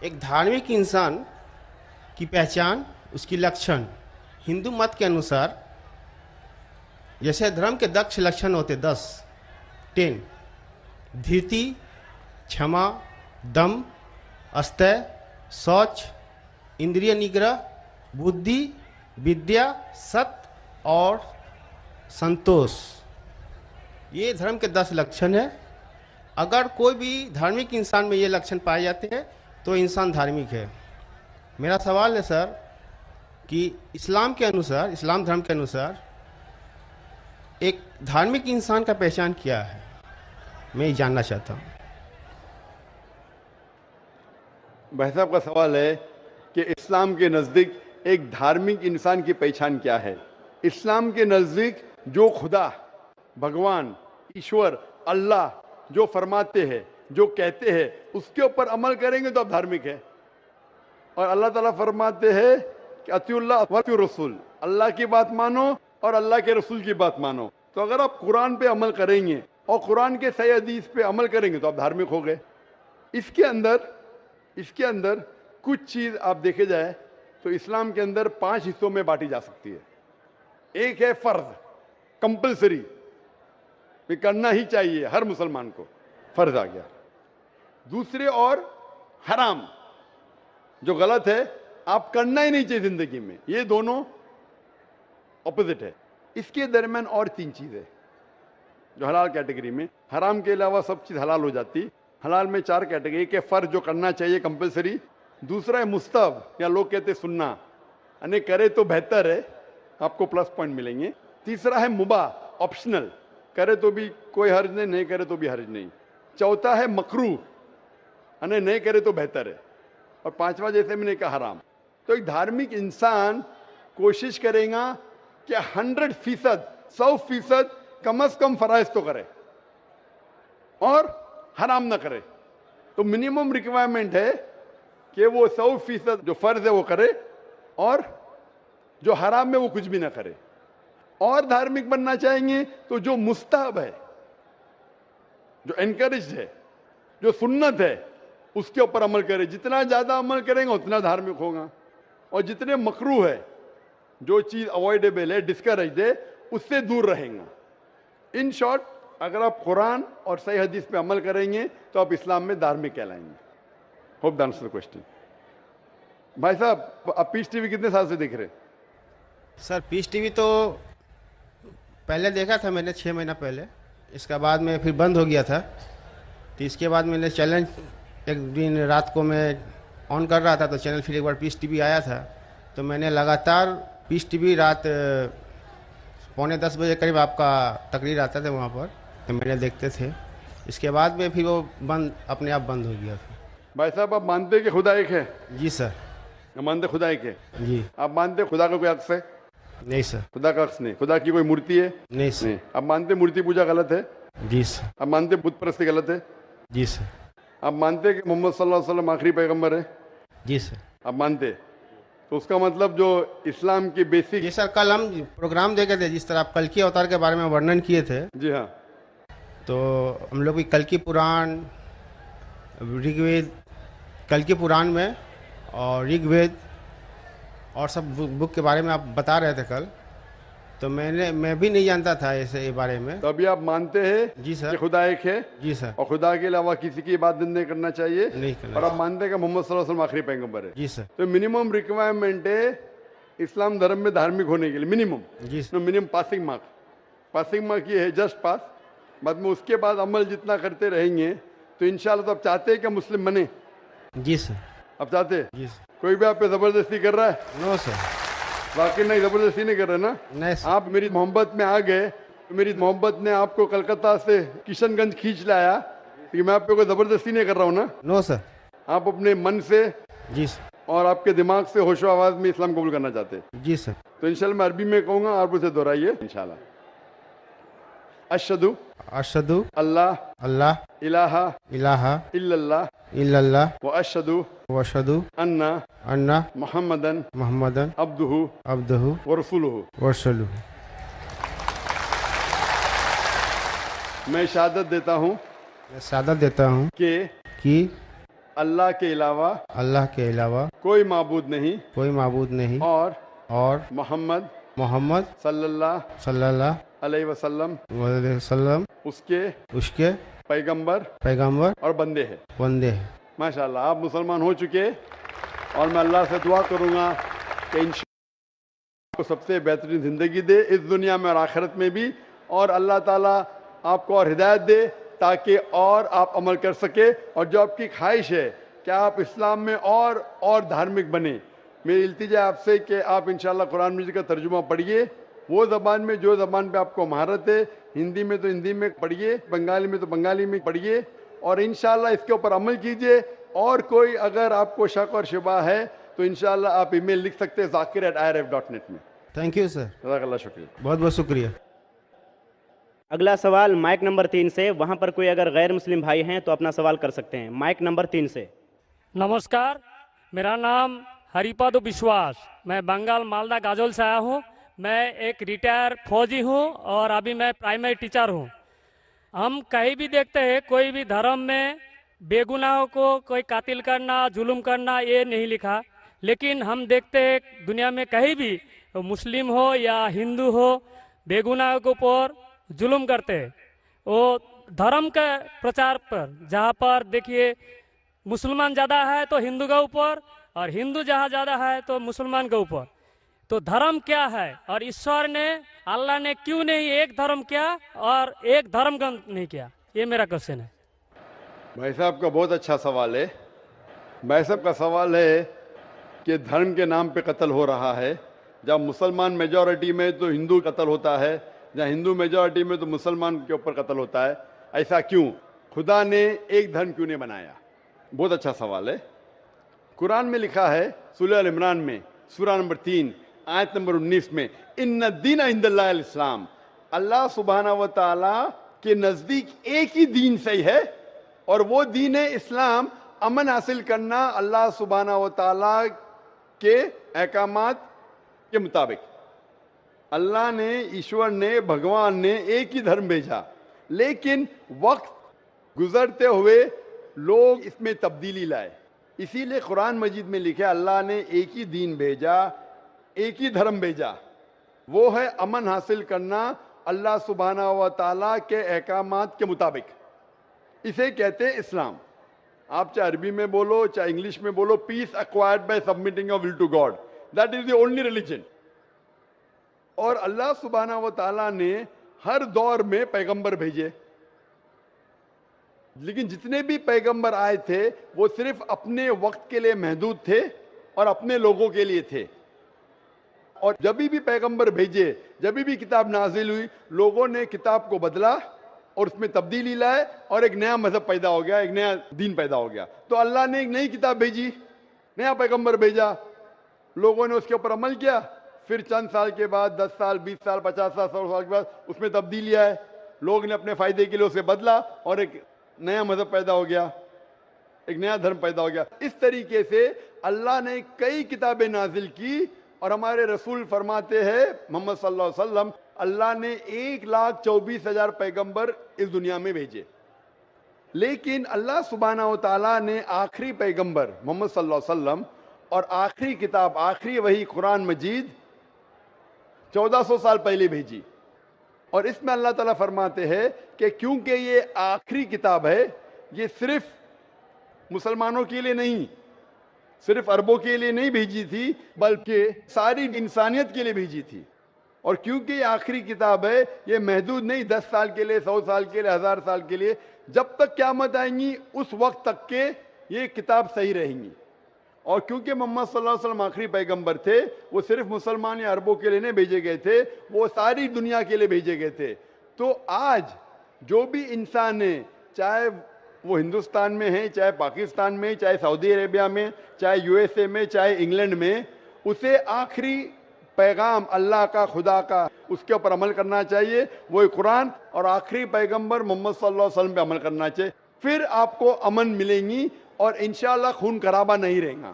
एक धार्मिक इंसान की पहचान, उसकी लक्षण हिंदू मत के अनुसार, जैसे धर्म के 10 लक्षण होते 10 धीरति, क्षमा, दम, अस्तय, शौच, इंद्रिय निग्रह, बुद्धि, विद्या, सत्य और संतोष, ये धर्म के 10 लक्षण है। अगर कोई भी धार्मिक इंसान में ये लक्षण पाए जाते हैं तो इंसान धार्मिक है। मेरा सवाल है सर कि इस्लाम के अनुसार, इस्लाम धर्म के अनुसार एक धार्मिक इंसान का पहचान क्या है, मैं ये जानना चाहता हूँ। भाई साहब का सवाल है कि इस्लाम के नज़दीक एक धार्मिक इंसान की पहचान क्या है। इस्लाम के नज़दीक जो खुदा, भगवान, ईश्वर, अल्लाह जो फरमाते हैं, जो कहते हैं, उसके ऊपर अमल करेंगे तो आप धार्मिक है। और अल्लाह ताला फरमाते हैं कि अतिउल्लाह व अतिउर रसूल, अल्लाह की बात मानो और अल्लाह के रसूल की बात मानो। तो अगर आप कुरान पे अमल करेंगे और कुरान के सही हदीस पे अमल करेंगे तो आप धार्मिक हो गए। इसके अंदर कुछ चीज़ आप देखे जाए तो इस्लाम के अंदर 5 हिस्सों में बांटी जा सकती है। एक है फर्ज, कंपलसरी, ये करना ही चाहिए, हर मुसलमान को फर्ज आ गया। दूसरे और हराम, जो गलत है, आप करना ही नहीं चाहिए जिंदगी में, ये दोनों ऑपोजिट है। इसके दरमियान और 3 चीजें जो हलाल कैटेगरी में, हराम के अलावा सब चीज हलाल हो जाती। हलाल में 4 कैटेगरी, एक है फर्ज जो करना चाहिए कंपलसरी, दूसरा है मुस्तहब या लोग कहते हैं सुन्ना, यानी करे तो बेहतर है, आपको प्लस पॉइंट मिलेंगे। तीसरा है मुबाह, ऑप्शनल, करे तो भी कोई हर्ज नहीं, नहीं करे तो भी हर्ज नहीं। चौथा है मकरूह, यानी नहीं करे तो बेहतर है। और 5वां जैसे मैंने कहा हराम। तो एक धार्मिक इंसान कोशिश करेगा कि 100%, 100% कम से कम फराइज तो करे और हराम ना करे। तो मिनिमम रिक्वायरमेंट है कि वो 100% जो फर्ज है वो करे और जो हराम है वो कुछ भी ना करे। और धार्मिक बनना चाहेंगे तो जो मुस्तहब है, जो एनकरेज है, जो सुन्नत है, उसके ऊपर अमल करे। जितना ज्यादा अमल करेंगे उतना धार्मिक होगा। और जितने मकरूह है, जो चीज अवॉइडेबल है, डिस्करेज है, उससे दूर रहेगा। इन शॉर्ट, अगर आप कुरान और सही हदीस पे अमल करेंगे तो आप इस्लाम में धार्मिक कहलाएंगे। Hope the answer the question. भाई साहब, आप पीस टीवी कितने साल से देख रहे? सर पीस टीवी तो पहले देखा था मैंने 6 महीना पहले, इसके बाद में फिर बंद हो गया था। तो इसके बाद मैंने चैनल एक दिन रात को मैं ऑन कर रहा था तो चैनल फिर एक बार पीस टीवी आया था, तो मैंने लगातार पीस टीवी रात 9:45 बजे करीब आपका तकरीर आता था वहाँ पर, तो मैंने देखते थे। इसके बाद में फिर वो बंद, अपने आप बंद हो गया फिर। भाई साहब, आप मानते हैं कि खुदा एक है? जी सर। आप मानते खुदा एक है? जी। आप मानते खुदा का कोई अक्स है? नहीं सर। खुदा का अक्स नहीं। खुदा की कोई मूर्ति है? नहीं सर। नहीं। आप मानते मूर्ति पूजा गलत है? जी सर। आप मानते बुत परस्ती गलत है? जी सर। आप मानते हैं कि मोहम्मद सल्लल्लाहु अलैहि वसल्लम आखिरी पैगंबर है? जी सर। आप मानते? तो उसका मतलब जो इस्लाम की बेसिक। जी सर, कल हम प्रोग्राम देखे थे, जिस तरह आप कल की अवतार के बारे में वर्णन किए थे, जी हाँ, तो हम लोग भी कल की पुराण, ऋग्वेद, कल की पुराण में और ऋग्वेद और सब बुक के बारे में आप बता रहे थे कल, तो मैं भी नहीं जानता था ऐसे बारे में। तो अभी आप मानते हैं जी सर। कि खुदा एक है? जी सर। और खुदा के अलावा किसी की इबादत नहीं करना चाहिए? नहीं करना और आप मानते हैं कि मोहम्मद सल्लल्लाहु अलैहि वसल्लम आखिरी पैगंबर है? जी सर। तो मिनिमम रिक्वायरमेंट है इस्लाम धर्म में धार्मिक होने के लिए, मिनिमम। जी सर। मिनिमम पासिंग मार्क ये है, जस्ट पास। बाद में उसके बाद अमल जितना करते रहेंगे तो इंशाल्लाह। तो आप चाहते हैं कि मुस्लिम बने? जी सर। आप चाहते हैं? जी सर। कोई भी आप पे जबरदस्ती कर रहा है? No sir. वाकई नहीं, जबरदस्ती नहीं कर रहे ना? नहीं सर। आप मेरी मोहब्बत में आ गए तो मेरी मोहब्बत ने आपको कलकत्ता से किशनगंज खींच लाया, कि मैं आप पे कोई जबरदस्ती नहीं कर रहा हूँ ना? No sir. आप अपने मन से जी सर। और आपके दिमाग से होशो आवाज में इस्लाम कबूल करना चाहते हैं? जी सर। तो इंशाल्लाह मैं अरबी में कहूंगा, आप उसे दोहराइए इंशाल्लाह। अशहदु अशहदु अल्लाह अल्लाह इलाहा इलाहा इल्लल्लाह इल्लल्लाह व अशहदु व अशहदु अन्ना अन्ना मुहम्मदन मुहम्मदन अब्दुहु अब्दुहु व रसूलुहु। व रसूलुहु। मैं शहादत देता हूँ मैं शहादत देता हूँ कि अल्लाह के अलावा अल्लाह के अलावा कोई माबूद नहीं कोई माबूद नहीं और मोहम्मद मोहम्मद सल्लल्लाहु अलैहि वसल्लम वसल्लम उसके पैगंबर और बंदे हैं। हैं। माशाल्लाह, आप मुसलमान हो चुके। और मैं अल्लाह से दुआ करूंगा कि इंशाअल्लाह आपको सबसे बेहतरीन ज़िंदगी दे इस दुनिया में और आखिरत में भी, और अल्लाह ताला आपको और हिदायत दे ताकि और आप अमल कर सके। और जो आपकी ख्वाहिश है कि आप इस्लाम में और धार्मिक बने, मेरी इल्तिजा आपसे कि आप इंशाअल्लाह कुरान मजीद का तर्जुमा पढ़िए, वो ज़बान में जो ज़बान पे आपको महारत है, हिंदी में तो हिंदी में पढ़िए, बंगाली में तो बंगाली में पढ़िए, और इंशाअल्लाह इसके ऊपर अमल कीजिए। और कोई अगर आपको शक और शुबा है तो इंशाअल्लाह आप ईमेल लिख सकते हैं zakir@irf.net में। Thank you sir. जज़ाकल्लाह, शुक्रिया। बहुत बहुत शुक्रिया। अगला सवाल माइक नंबर 3 से। वहां पर कोई अगर गैर मुस्लिम भाई हैं तो अपना सवाल कर सकते हैं। माइक नंबर 3 से। नमस्कार, मेरा नाम हरिपद विश्वास, मैं बंगाल मालदा गाजोल से आया हूँ। मैं एक रिटायर फौजी हूँ और अभी मैं प्राइमरी टीचर हूँ। हम कहीं भी देखते हैं कोई भी धर्म में बेगुनाहों को कोई कातिल करना, जुल्म करना, ये नहीं लिखा। लेकिन हम देखते हैं दुनिया में कहीं भी, मुस्लिम हो या हिंदू हो, बेगुनाहों के ऊपर जुल्म करते हैं। वो धर्म के प्रचार पर, जहाँ पर देखिए मुसलमान ज़्यादा है तो हिंदू के ऊपर, और हिंदू जहाँ ज़्यादा है तो मुसलमान के ऊपर। तो धर्म क्या है, और ईश्वर ने, अल्लाह ने क्यों नहीं एक धर्म किया और एक धर्म ग्रंथ नहीं किया? ये मेरा क्वेश्चन है। भाई साहब का बहुत अच्छा सवाल है। भाई साहब का सवाल है कि धर्म के नाम पे कत्ल हो रहा है। जब मुसलमान मेजॉरिटी में तो हिंदू कत्ल होता है, जहाँ हिंदू मेजॉरिटी में तो मुसलमान के ऊपर कत्ल होता है। ऐसा क्यों? खुदा ने एक धर्म क्यों नहीं बनाया? बहुत अच्छा सवाल है। कुरान में लिखा है सूरह अल इमरान में, सूरह नंबर 3 आयत नंबर 19 में, इन्ना दीना इंदल्लाहिल इस्लाम, अल्लाह सुब्हाना व तआला के नजदीक एक ही दीन सही है, और वो दीन है इस्लाम। अमन हासिल करना अल्लाह सुब्हाना व तआला के अहकामात के मुताबिक। अल्लाह ने, ईश्वर ने, भगवान ने एक ही धर्म भेजा, लेकिन वक्त गुजरते हुए लोग इसमें तब्दीली लाए। इसीलिए कुरान मजीद में लिखा अल्लाह ने एक ही दीन भेजा, एक ही धर्म भेजा, वो है अमन हासिल करना अल्लाह सुब्हाना व तआला के अहकामात के मुताबिक। इसे कहते हैं इस्लाम। आप चाहे अरबी में बोलो चाहे इंग्लिश में बोलो, peace acquired by submitting your will to God, that is the only religion. और अल्लाह सुब्हाना व तआला ने हर दौर में पैगंबर भेजे, लेकिन जितने भी पैगंबर आए थे वो सिर्फ अपने वक्त के लिए महदूद थे और अपने लोगों के लिए थे। اور جب بھی پیغمبر بھیجے، جب بھی کتاب نازل ہوئی، لوگوں نے کتاب کو بدلا اور اس میں تبدیلی لائے اور ایک نیا مذہب پیدا ہو گیا، ایک نیا دین پیدا ہو گیا. تو اللہ نے ایک نئی کتاب بھیجی، نیا پیغمبر بھیجا، لوگوں نے اس کے اوپر عمل کیا. پھر چند سال کے بعد 10 سال 20 سال 50 سال 100 سال کے بعد اس میں تبدیلی آئے، لوگ نے اپنے فائدے کے لیے اسے بدلا اور ایک نیا مذہب پیدا ہو گیا، ایک نیا دھرم پیدا ہو گیا. اس طریقے سے اللہ نے کئی کتابیں نازل کی اور ہمارے رسول فرماتے ہیں محمد صلی اللہ علیہ وسلم، اللہ نے 1,24,000 پیغمبر اس دنیا میں بھیجے. لیکن اللہ سبحانہ و تعالیٰ نے آخری پیغمبر محمد صلی اللہ علیہ وسلم اور آخری کتاب، آخری وحی قرآن مجید 1400 سال پہلے بھیجی. اور اس میں اللہ تعالیٰ فرماتے ہیں کہ کیونکہ یہ آخری کتاب ہے، یہ صرف مسلمانوں کے لیے نہیں، صرف عربوں کے لیے نہیں بھیجی تھی، بلکہ ساری انسانیت کے لیے بھیجی تھی. اور کیونکہ یہ آخری کتاب ہے، یہ محدود نہیں 10 سال کے لیے، 100 سال کے لیے، 1000 سال کے لیے، جب تک قیامت آئیں گی اس وقت تک کہ یہ کتاب صحیح رہیں گی. اور کیونکہ محمد صلی اللہ علیہ وسلم آخری پیغمبر تھے، وہ صرف مسلمان یا عربوں کے لیے نہیں بھیجے گئے تھے، وہ ساری دنیا کے لیے بھیجے گئے تھے. تو آج جو بھی انسان ہے، چاہے وہ ہندوستان میں ہے، چاہے پاکستان میں، چاہے سعودی عربیہ میں، چاہے USA میں، چاہے انگلینڈ میں، اسے آخری پیغام اللہ کا، خدا کا، اس کے اوپر عمل کرنا چاہیے، وہ قرآن اور آخری پیغمبر محمد صلی اللہ علیہ وسلم پہ عمل کرنا چاہیے. پھر آپ کو امن ملیں گی اور انشاءاللہ خون خرابہ نہیں رہے گا.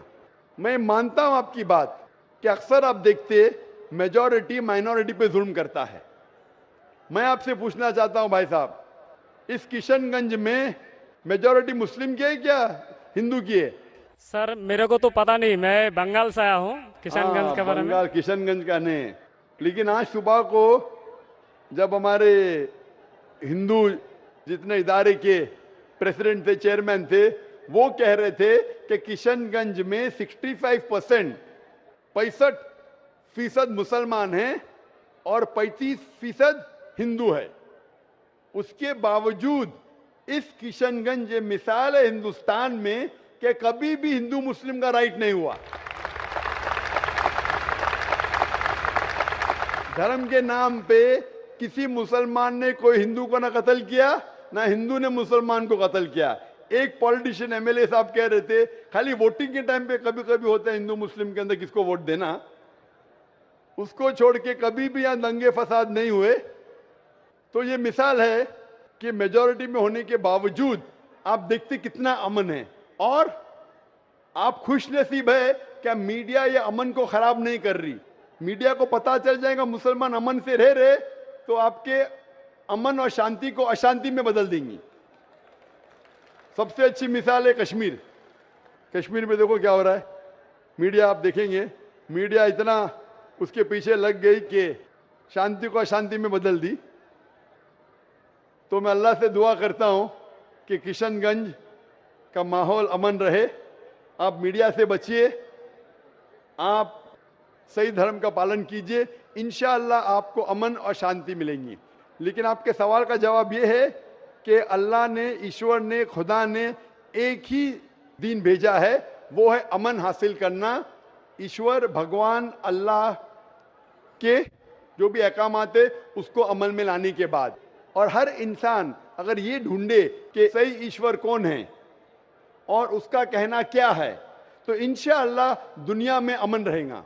میں مانتا ہوں آپ کی بات کہ اکثر آپ دیکھتے میجورٹی مائنورٹی پہ ظلم کرتا ہے. میں آپ سے پوچھنا چاہتا ہوں بھائی صاحب، اس کشن گنج میں میجورٹی مسلم کی ہے کیا ہندو کی ہے؟ سر میرے کو تو پتا نہیں، میں بنگال سے آیا ہوں، کشن گنج کے بارے میں. بنگال کشن گنج کا نہیں. لیکن آج صبح کو جب ہمارے ہندو جتنے ادارے کے پریزیڈنٹ تھے، چیئرمین تھے، وہ کہہ رہے تھے کہ کشن گنج میں 65% مسلمان ہیں اور 35% ہندو ہے. اس کے باوجود اس کشن گنج یہ مثال ہے ہندوستان میں کہ کبھی بھی ہندو مسلم کا رائٹ نہیں ہوا. دھرم کے نام پہ کسی مسلمان نے کوئی ہندو کو نہ قتل کیا، نہ ہندو نے مسلمان کو قتل کیا. ایک پولیٹیشین MLA صاحب کہہ رہے تھے خالی ووٹنگ کے ٹائم پہ کبھی کبھی ہوتا ہے ہندو مسلم کے اندر کس کو ووٹ دینا، اس کو چھوڑ کے کبھی بھی یہاں دنگے فساد نہیں ہوئے. تو یہ مثال ہے کہ میجورٹی میں ہونے کے باوجود آپ دیکھتے کتنا امن ہے. اور آپ خوش نصیب ہے کہ میڈیا یہ امن کو خراب نہیں کر رہی. میڈیا کو پتا چل جائے گا مسلمان امن سے رہ رہے تو آپ کے امن اور شانتی کو اشانتی میں بدل دیں گی. سب سے اچھی مثال ہے کشمیر. کشمیر میں دیکھو کیا ہو رہا ہے. میڈیا آپ دیکھیں گے، میڈیا اتنا اس کے پیچھے لگ گئی کہ شانتی کو اشانتی میں بدل دی. تو میں اللہ سے دعا کرتا ہوں کہ کشن گنج کا ماحول امن رہے. آپ میڈیا سے بچیے، آپ صحیح دھرم کا پالن کیجئے، انشاءاللہ آپ کو امن اور شانتی ملیں گی. لیکن آپ کے سوال کا جواب یہ ہے کہ اللہ نے، ایشور نے، خدا نے ایک ہی دین بھیجا ہے، وہ ہے امن حاصل کرنا. ایشور بھگوان اللہ کے جو بھی احکامات ہے اس کو عمل میں لانے کے بعد، اور ہر انسان اگر یہ ڈھونڈے کہ صحیح ایشور کون ہے اور اس کا کہنا کیا ہے تو انشاءاللہ دنیا میں امن رہے گا.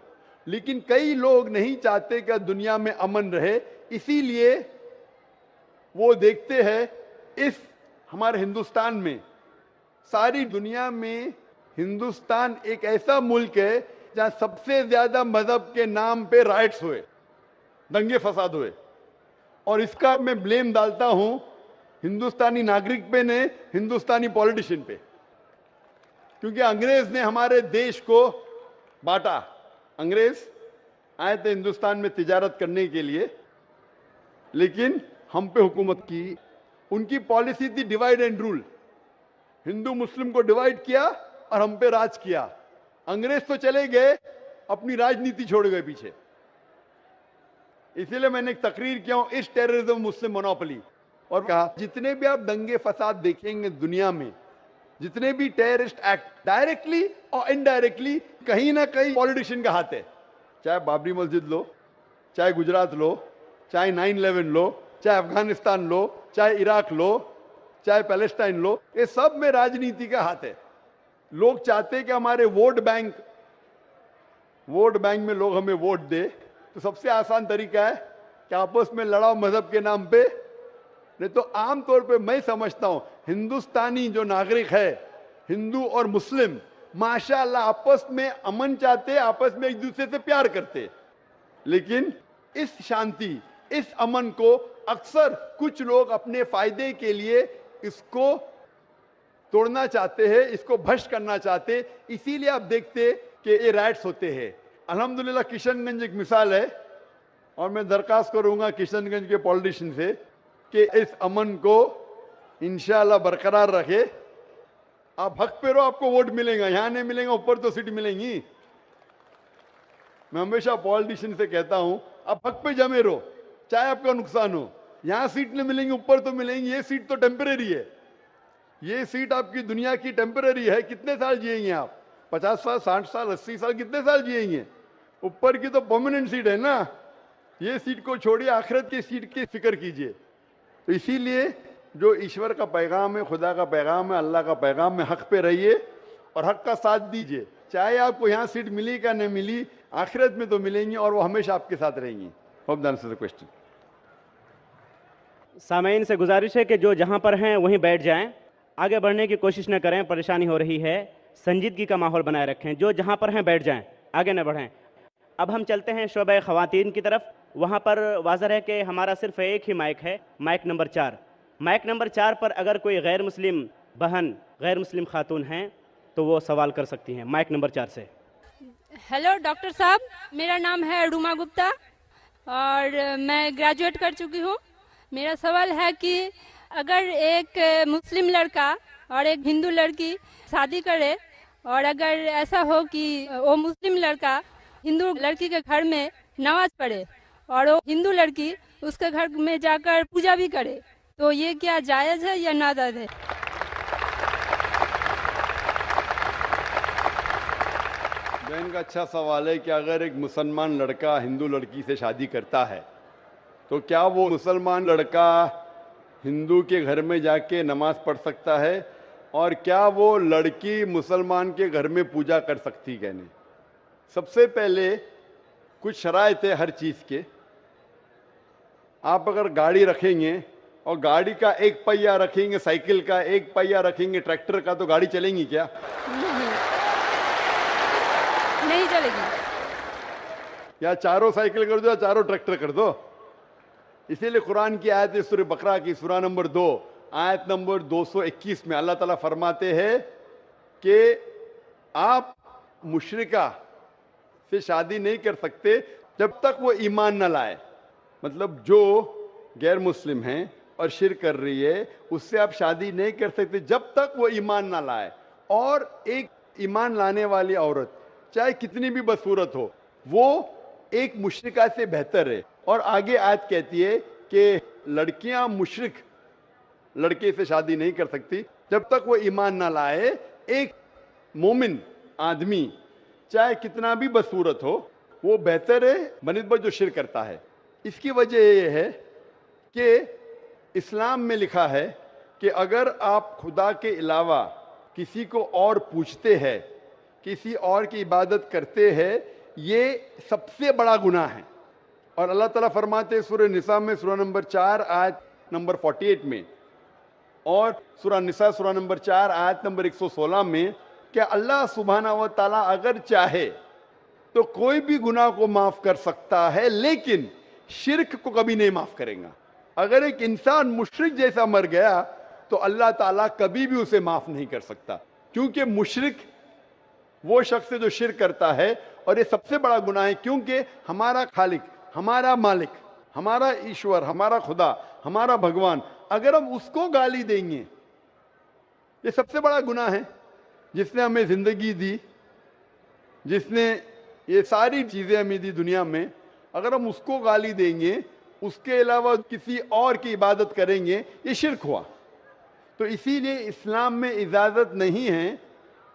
لیکن کئی لوگ نہیں چاہتے کہ دنیا میں امن رہے، اسی لیے وہ دیکھتے ہیں اس ہمارے ہندوستان میں، ساری دنیا میں ہندوستان ایک ایسا ملک ہے جہاں سب سے زیادہ مذہب کے نام پہ رائٹس ہوئے، دنگے فساد ہوئے. اور اس کا میں بلیم ڈالتا ہوں ہندوستانی ناگرک پہ نے، ہندوستانی پولیٹیشین پہ، کیونکہ انگریز نے ہمارے دیش کو بانٹا. انگریز آئے تھے ہندوستان میں تجارت کرنے کے لیے، لیکن ہم پہ حکومت کی. ان کی پالیسی تھی ڈیوائڈ اینڈ رول، ہندو مسلم کو ڈیوائڈ کیا اور ہم پہ راج کیا. انگریز تو چلے گئے، اپنی راجنیتی چھوڑ گئے پیچھے. اسی لیے میں نے ایک تقریر کیا ہوں اس ٹیررزم مسلم مونوپلی، اور کہا جتنے بھی آپ دنگے فساد دیکھیں گے دنیا میں، جتنے بھی ٹیررسٹ ایکٹ ڈائریکٹلی اور انڈائریکٹلی کہیں نہ کہیں پولیٹیشین کا ہاتھ ہے. चाहे बाबरी मस्जिद लो, चाहे गुजरात लो, चाहे 9/11 लो, चाहे अफगानिस्तान लो, चाहे इराक लो, चाहे पैलेस्टाइन लो, ये सब में राजनीति का हाथ है। लोग चाहते हैं कि हमारे वोट बैंक में लोग हमें वोट दे, तो सबसे आसान तरीका है कि आपस में लड़ाओ मजहब के नाम पे। नहीं तो आम तौर पे मैं समझता हूं हिंदुस्तानी जो नागरिक है, हिंदू और मुस्लिम, माशाअल्लाह आपस में अमन चाहते, आपस में एक दूसरे से प्यार करते, लेकिन इस शांति, इस अमन को अक्सर कुछ लोग अपने फायदे के लिए इसको तोड़ना चाहते हैं, इसको भ्रष्ट करना चाहते। इसीलिए आप देखते कि ये राइट्स होते हैं। अल्हम्दुलिल्लाह किशनगंज एक मिसाल है, और मैं दरखास्त करूंगा किशनगंज के पॉलिटिशियन से कि इस अमन को इंशाअल्लाह बरकरार रखे। आप हक पे रहो, आपको वोट मिलेगा, यहां नहीं मिलेगा, ऊपर तो सीट मिलेंगी। मैं हमेशा पॉलिटिशियन से कहता हूं आप हक पे जमे रहो, चाहे आपका नुकसान हो। यहां सीट नहीं मिलेंगी, ऊपर तो मिलेंगी। ये सीट तो टेम्परेरी है, ये सीट आपकी दुनिया की टेम्परेरी है। कितने साल जिएंगे आप? 50 साल, 60 साल, 80 साल, कितने साल जिएंगे? ऊपर की तो परमानेंट सीट है ना। ये सीट को छोड़िए, आखिरत की सीट की फिक्र कीजिए। तो इसीलिए जो ईश्वर का पैगाम है, खुदा का पैगाम है, अल्लाह का पैगाम है, हक पे रहिए और हक का साथ दीजिए। चाहे आपको यहाँ सीट मिली क्या नहीं मिली, आखिरत में तो मिलेंगी और वो हमेशा आपके साथ रहेंगी। Hope that answers the question. सामईन से गुजारिश है कि जो जहाँ पर हैं वहीं बैठ जाएं, आगे बढ़ने की कोशिश न करें, परेशानी हो रही है। संजीदगी का माहौल बनाए रखें, जो जहाँ पर हैं बैठ जाएं, आगे न बढ़ें। अब हम चलते हैं शोबे ख़वातीन की तरफ। वहाँ पर वाज़ह है कि हमारा सिर्फ एक ही माइक है, माइक नंबर 4। माइक नंबर 4 पर अगर कोई गैर मुस्लिम बहन, गैर मुस्लिम खातून हैं तो वो सवाल कर सकती हैं। माइक नंबर 4 से। हेलो डॉक्टर साहब, मेरा नाम है रुमा गुप्ता और मैं ग्रेजुएट कर चुकी हूँ। मेरा सवाल है कि अगर एक मुस्लिम लड़का और एक हिंदू लड़की शादी करे और अगर ऐसा हो कि वो मुस्लिम लड़का हिंदू लड़की के घर में नमाज पढ़े और वो हिंदू लड़की उसके घर में जाकर पूजा भी करे, तो ये क्या जायज़ है या नाजायज़ है? बहन का अच्छा सवाल है कि अगर एक मुसलमान लड़का हिंदू लड़की से शादी करता है तो क्या वो मुसलमान लड़का हिंदू के घर में जाके नमाज पढ़ सकता है, और क्या वो लड़की मुसलमान के घर में पूजा कर सकती है? नहीं। सबसे पहले कुछ शराइत है हर चीज़ के। आप अगर गाड़ी रखेंगे और गाड़ी का एक पहिया रखेंगे, साइकिल का एक पहिया रखेंगे, ट्रैक्टर का, तो गाड़ी चलेंगी क्या? नहीं चलेगी। या चारों साइकिल कर दो या चारों ट्रैक्टर कर दो। इसीलिए कुरान की आयत है सूरह बकरा की सूरा नंबर 2 आयत नंबर 221 में अल्लाह ताला फरमाते हैं कि आप मुशरिका से शादी नहीं कर सकते जब तक वो ईमान न लाए। मतलब जो गैर मुस्लिम है और शिर्क कर रही है उससे आप शादी नहीं कर सकते जब तक वो ईमान ना लाए। और एक ईमान लाने वाली औरत चाहे कितनी भी बदसूरत हो, वो एक मुशरिका से बेहतर है। और आगे आयत कहती है कि लड़कियां मुशरिक लड़के से शादी नहीं कर सकती जब तक वो ईमान ना लाए। एक मोमिन आदमी चाहे कितना भी बदसूरत हो, वो बेहतर है बनिस्बत जो शिर्क करता है। इसकी वजह यह है कि इस्लाम में लिखा है कि अगर आप खुदा के अलावा किसी को और पूछते हैं, किसी और की इबादत करते हैं, ये सबसे बड़ा गुनाह है। और अल्लाह ताला फरमाते हैं सूरह निसा में सूरा नंबर 4 आयत नंबर 48 में, और सूरा निसा सूरा नंबर 4 आयत नंबर 116 में कि अल्लाह सुब्हाना व तआला अगर चाहे तो कोई भी गुनाह को माफ कर सकता है, लेकिन शिर्क को कभी नहीं माफ करेगा। अगर एक इंसान मुशरिक जैसा मर गया तो अल्लाह ताला कभी भी उसे माफ नहीं कर सकता, क्योंकि मुशरिक वो शख्स है जो शिर्क करता है। और ये सबसे बड़ा गुनाह है, क्योंकि हमारा खालिक, हमारा मालिक, हमारा ईश्वर, हमारा खुदा, हमारा भगवान, अगर हम उसको गाली देंगे, ये सबसे बड़ा गुनाह है। जिसने हमें जिंदगी दी, जिसने ये सारी चीजें हमें दी दुनिया में, अगर हम उसको गाली देंगे, उसके अलावा किसी और की इबादत करेंगे, ये शिर्क हुआ। तो इसीलिए इस्लाम में इजाजत नहीं है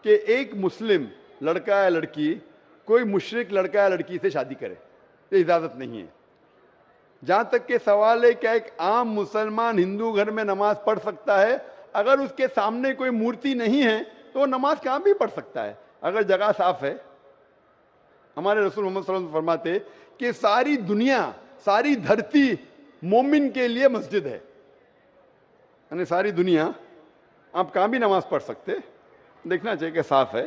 कि एक मुस्लिम लड़का या लड़की कोई मुशरिक लड़का या लड़की से शादी करे, ये इजाज़त नहीं है। जहाँ तक कि सवाल है क्या एक आम मुसलमान हिंदू घर में नमाज पढ़ सकता है? अगर उसके सामने कोई मूर्ति नहीं है तो वो नमाज कहाँ भी पढ़ सकता है, अगर जगह साफ है। हमारे रसूल मोहम्मद सल्लल्लाहु अलैहि वसल्लम फरमाते कि सारी दुनिया, सारी धरती मोमिन के लिए मस्जिद है, यानी सारी दुनिया आप कहाँ भी नमाज पढ़ सकते, देखना चाहिए कि साफ है,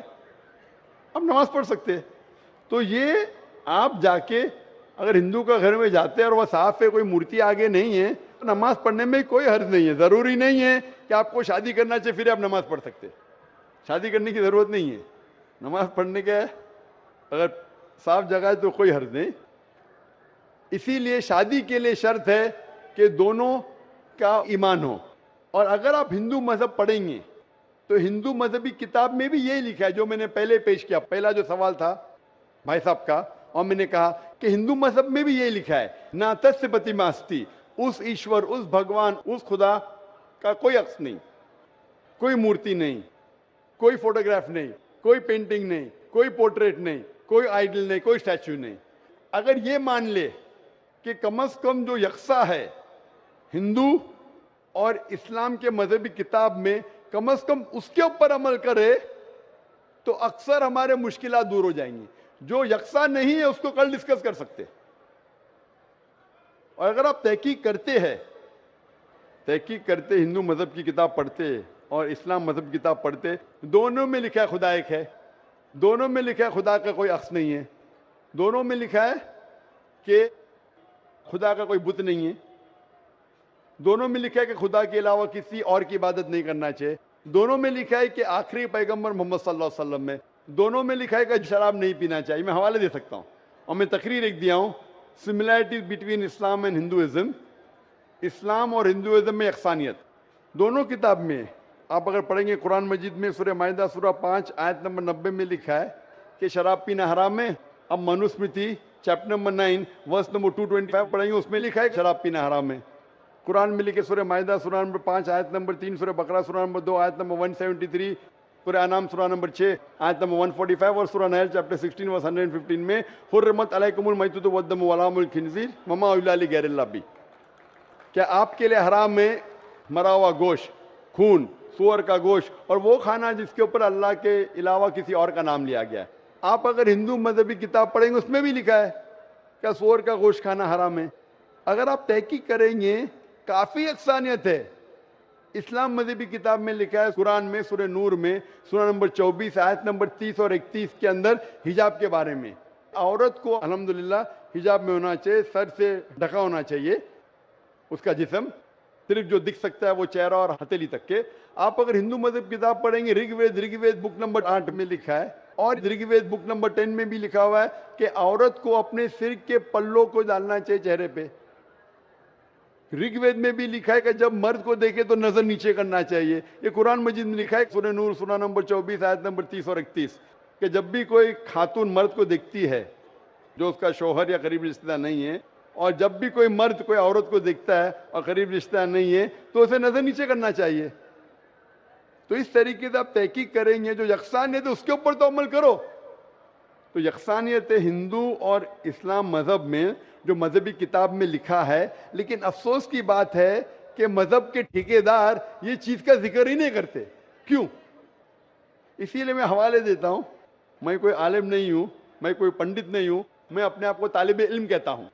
आप नमाज पढ़ सकते। तो ये आप जाके अगर हिंदू का घर में जाते हैं और वह साफ है, कोई मूर्ति आगे नहीं है, तो नमाज पढ़ने में कोई हर्ज नहीं है। ज़रूरी नहीं है कि आपको शादी करना चाहिए फिर आप नमाज पढ़ सकते, शादी करने की ज़रूरत नहीं है। नमाज पढ़ने के अगर साफ जगह है तो कोई हर्ज नहीं। इसीलिए शादी के लिए शर्त है कि दोनों का ईमान हो। और अगर आप हिंदू मज़हब पढ़ेंगे तो हिंदू मज़हबी किताब में भी यही लिखा है जो मैंने पहले पेश किया, पहला जो सवाल था भाई साहब का, और मैंने कहा कि हिंदू मज़हब में भी यही लिखा है, ना तस्य प्रतिमास्ति, उस ईश्वर, उस भगवान, उस खुदा का कोई अक्स नहीं, कोई मूर्ति नहीं, कोई फोटोग्राफ नहीं, कोई पेंटिंग नहीं, कोई पोर्ट्रेट नहीं, कोई आइडल नहीं, कोई स्टैचू नहीं। अगर ये मान ले कि कम से कम जो यकसा है हिंदू और इस्लाम के मजहबी किताब में, कम से कम उसके ऊपर अमल करे तो अक्सर हमारे मुश्किलात दूर हो जाएंगी। जो यकसा नहीं है उसको कल डिस्कस कर सकते। और अगर आप तहकीक करते हैं, तहकीक करते, हिंदू मजहब की किताब पढ़ते और इस्लाम मजहब की किताब पढ़ते, दोनों में लिखा है खुदा एक है, दोनों में लिखा है खुदा का कोई अक्स नहीं है, दोनों में लिखा है कि खुदा का कोई बुत नहीं है, दोनों में लिखा है कि खुदा के अलावा किसी और की इबादत नहीं करना चाहिए, दोनों में लिखा है कि आखिरी पैगंबर मोहम्मद सल्लल्लाहु अलैहि वसल्लम में, दोनों में लिखा है कि शराब नहीं पीना चाहिए। मैं हवाले दे सकता हूँ और मैं तकरीर एक दिया हूँ, similarities between Islam and Hinduism, इस्लाम और हिंदुइज्म में यकसानियत, दोनों किताब में आप अगर पढ़ेंगे कुरान मजीद में सूरह माइदा सूरह 5 आयत नंबर 90 में लिखा है कि शराब पीना हराम है। अब Manusmriti chapter number 9 verse number 225 पढ़ेंगे, उसमें लिखा है शराब पीना हराम है। कुरान में लिखे सूरह माइदा सूरह नंबर 5 आयत नंबर 3, सूरह बकरा सूरह नंबर 2 आयत नंबर 173, सूरह अनाम सूरह नंबर 6 आयत नंबर 145 और सूरह नहल चैप्टर 16 वर्स 115 में हुर्रिमत अलैकुमुल मैततु वद्दमु वलहमुल खिंजीर वमा उहिल्ला लिगैरिल्लाह बिही, क्या आपके लिए हराम है मरा हुआ गोश्त, खून, सूअर का गोश्त और वो खाना जिसके ऊपर अल्लाह के अलावा किसी और का नाम लिया गया है। आप अगर हिंदू मजहबी किताब पढ़ेंगे उसमें भी लिखा है क्या सूअर का गोश्त खाना हराम है। अगर आप तहकीक करेंगे काफ़ी यकसानियत है। इस्लाम मजहबी किताब में लिखा है कुरान में सूरह नूर में सूरह नंबर 24 आयत नंबर 30 और 31 के अंदर हिजाब के बारे में, औरत को अल्हम्दुलिल्लाह हिजाब में होना चाहिए, सर से ढका होना चाहिए उसका जिस्म, सिर्फ जो दिख सकता है वो चेहरा और हथेली तक के। आप अगर हिंदू मजहब किताब पढ़ेंगे ऋग्वेद बुक नंबर 8 में लिखा है और ऋग्वेद बुक नंबर 10 में भी लिखा हुआ है कि औरत को अपने सिर के पल्लों को डालना चाहिए चेहरे पे। ऋग्वेद में भी लिखा है कि जब मर्द को देखे तो नजर नीचे करना चाहिए। ये कुरान मजीद में लिखा है सूरह नूर सूरह नंबर 24 आयत नंबर 30 और 31 कि जब भी कोई खातून मर्द को देखती है जो उसका शौहर या करीब रिश्तेदार नहीं है, और जब भी कोई मर्द कोई औरत को देखता है और करीब रिश्तेदार नहीं है तो उसे नजर नीचे करना चाहिए। तो इस तरीके से आप तहकीक करेंगे, जो यकसानियत है उसके ऊपर तो अमल करो। तो यकसानियत हिंदू और इस्लाम मजहब में जो मजहबी किताब में लिखा है, लेकिन अफसोस की बात है कि मजहब के ठेकेदार ये चीज़ का जिक्र ही नहीं करते। क्यों? इसीलिए मैं हवाले देता हूँ। मैं कोई आलिम नहीं हूँ, मैं कोई पंडित नहीं हूँ, मैं अपने आप को तालिब इल्म कहता हूँ,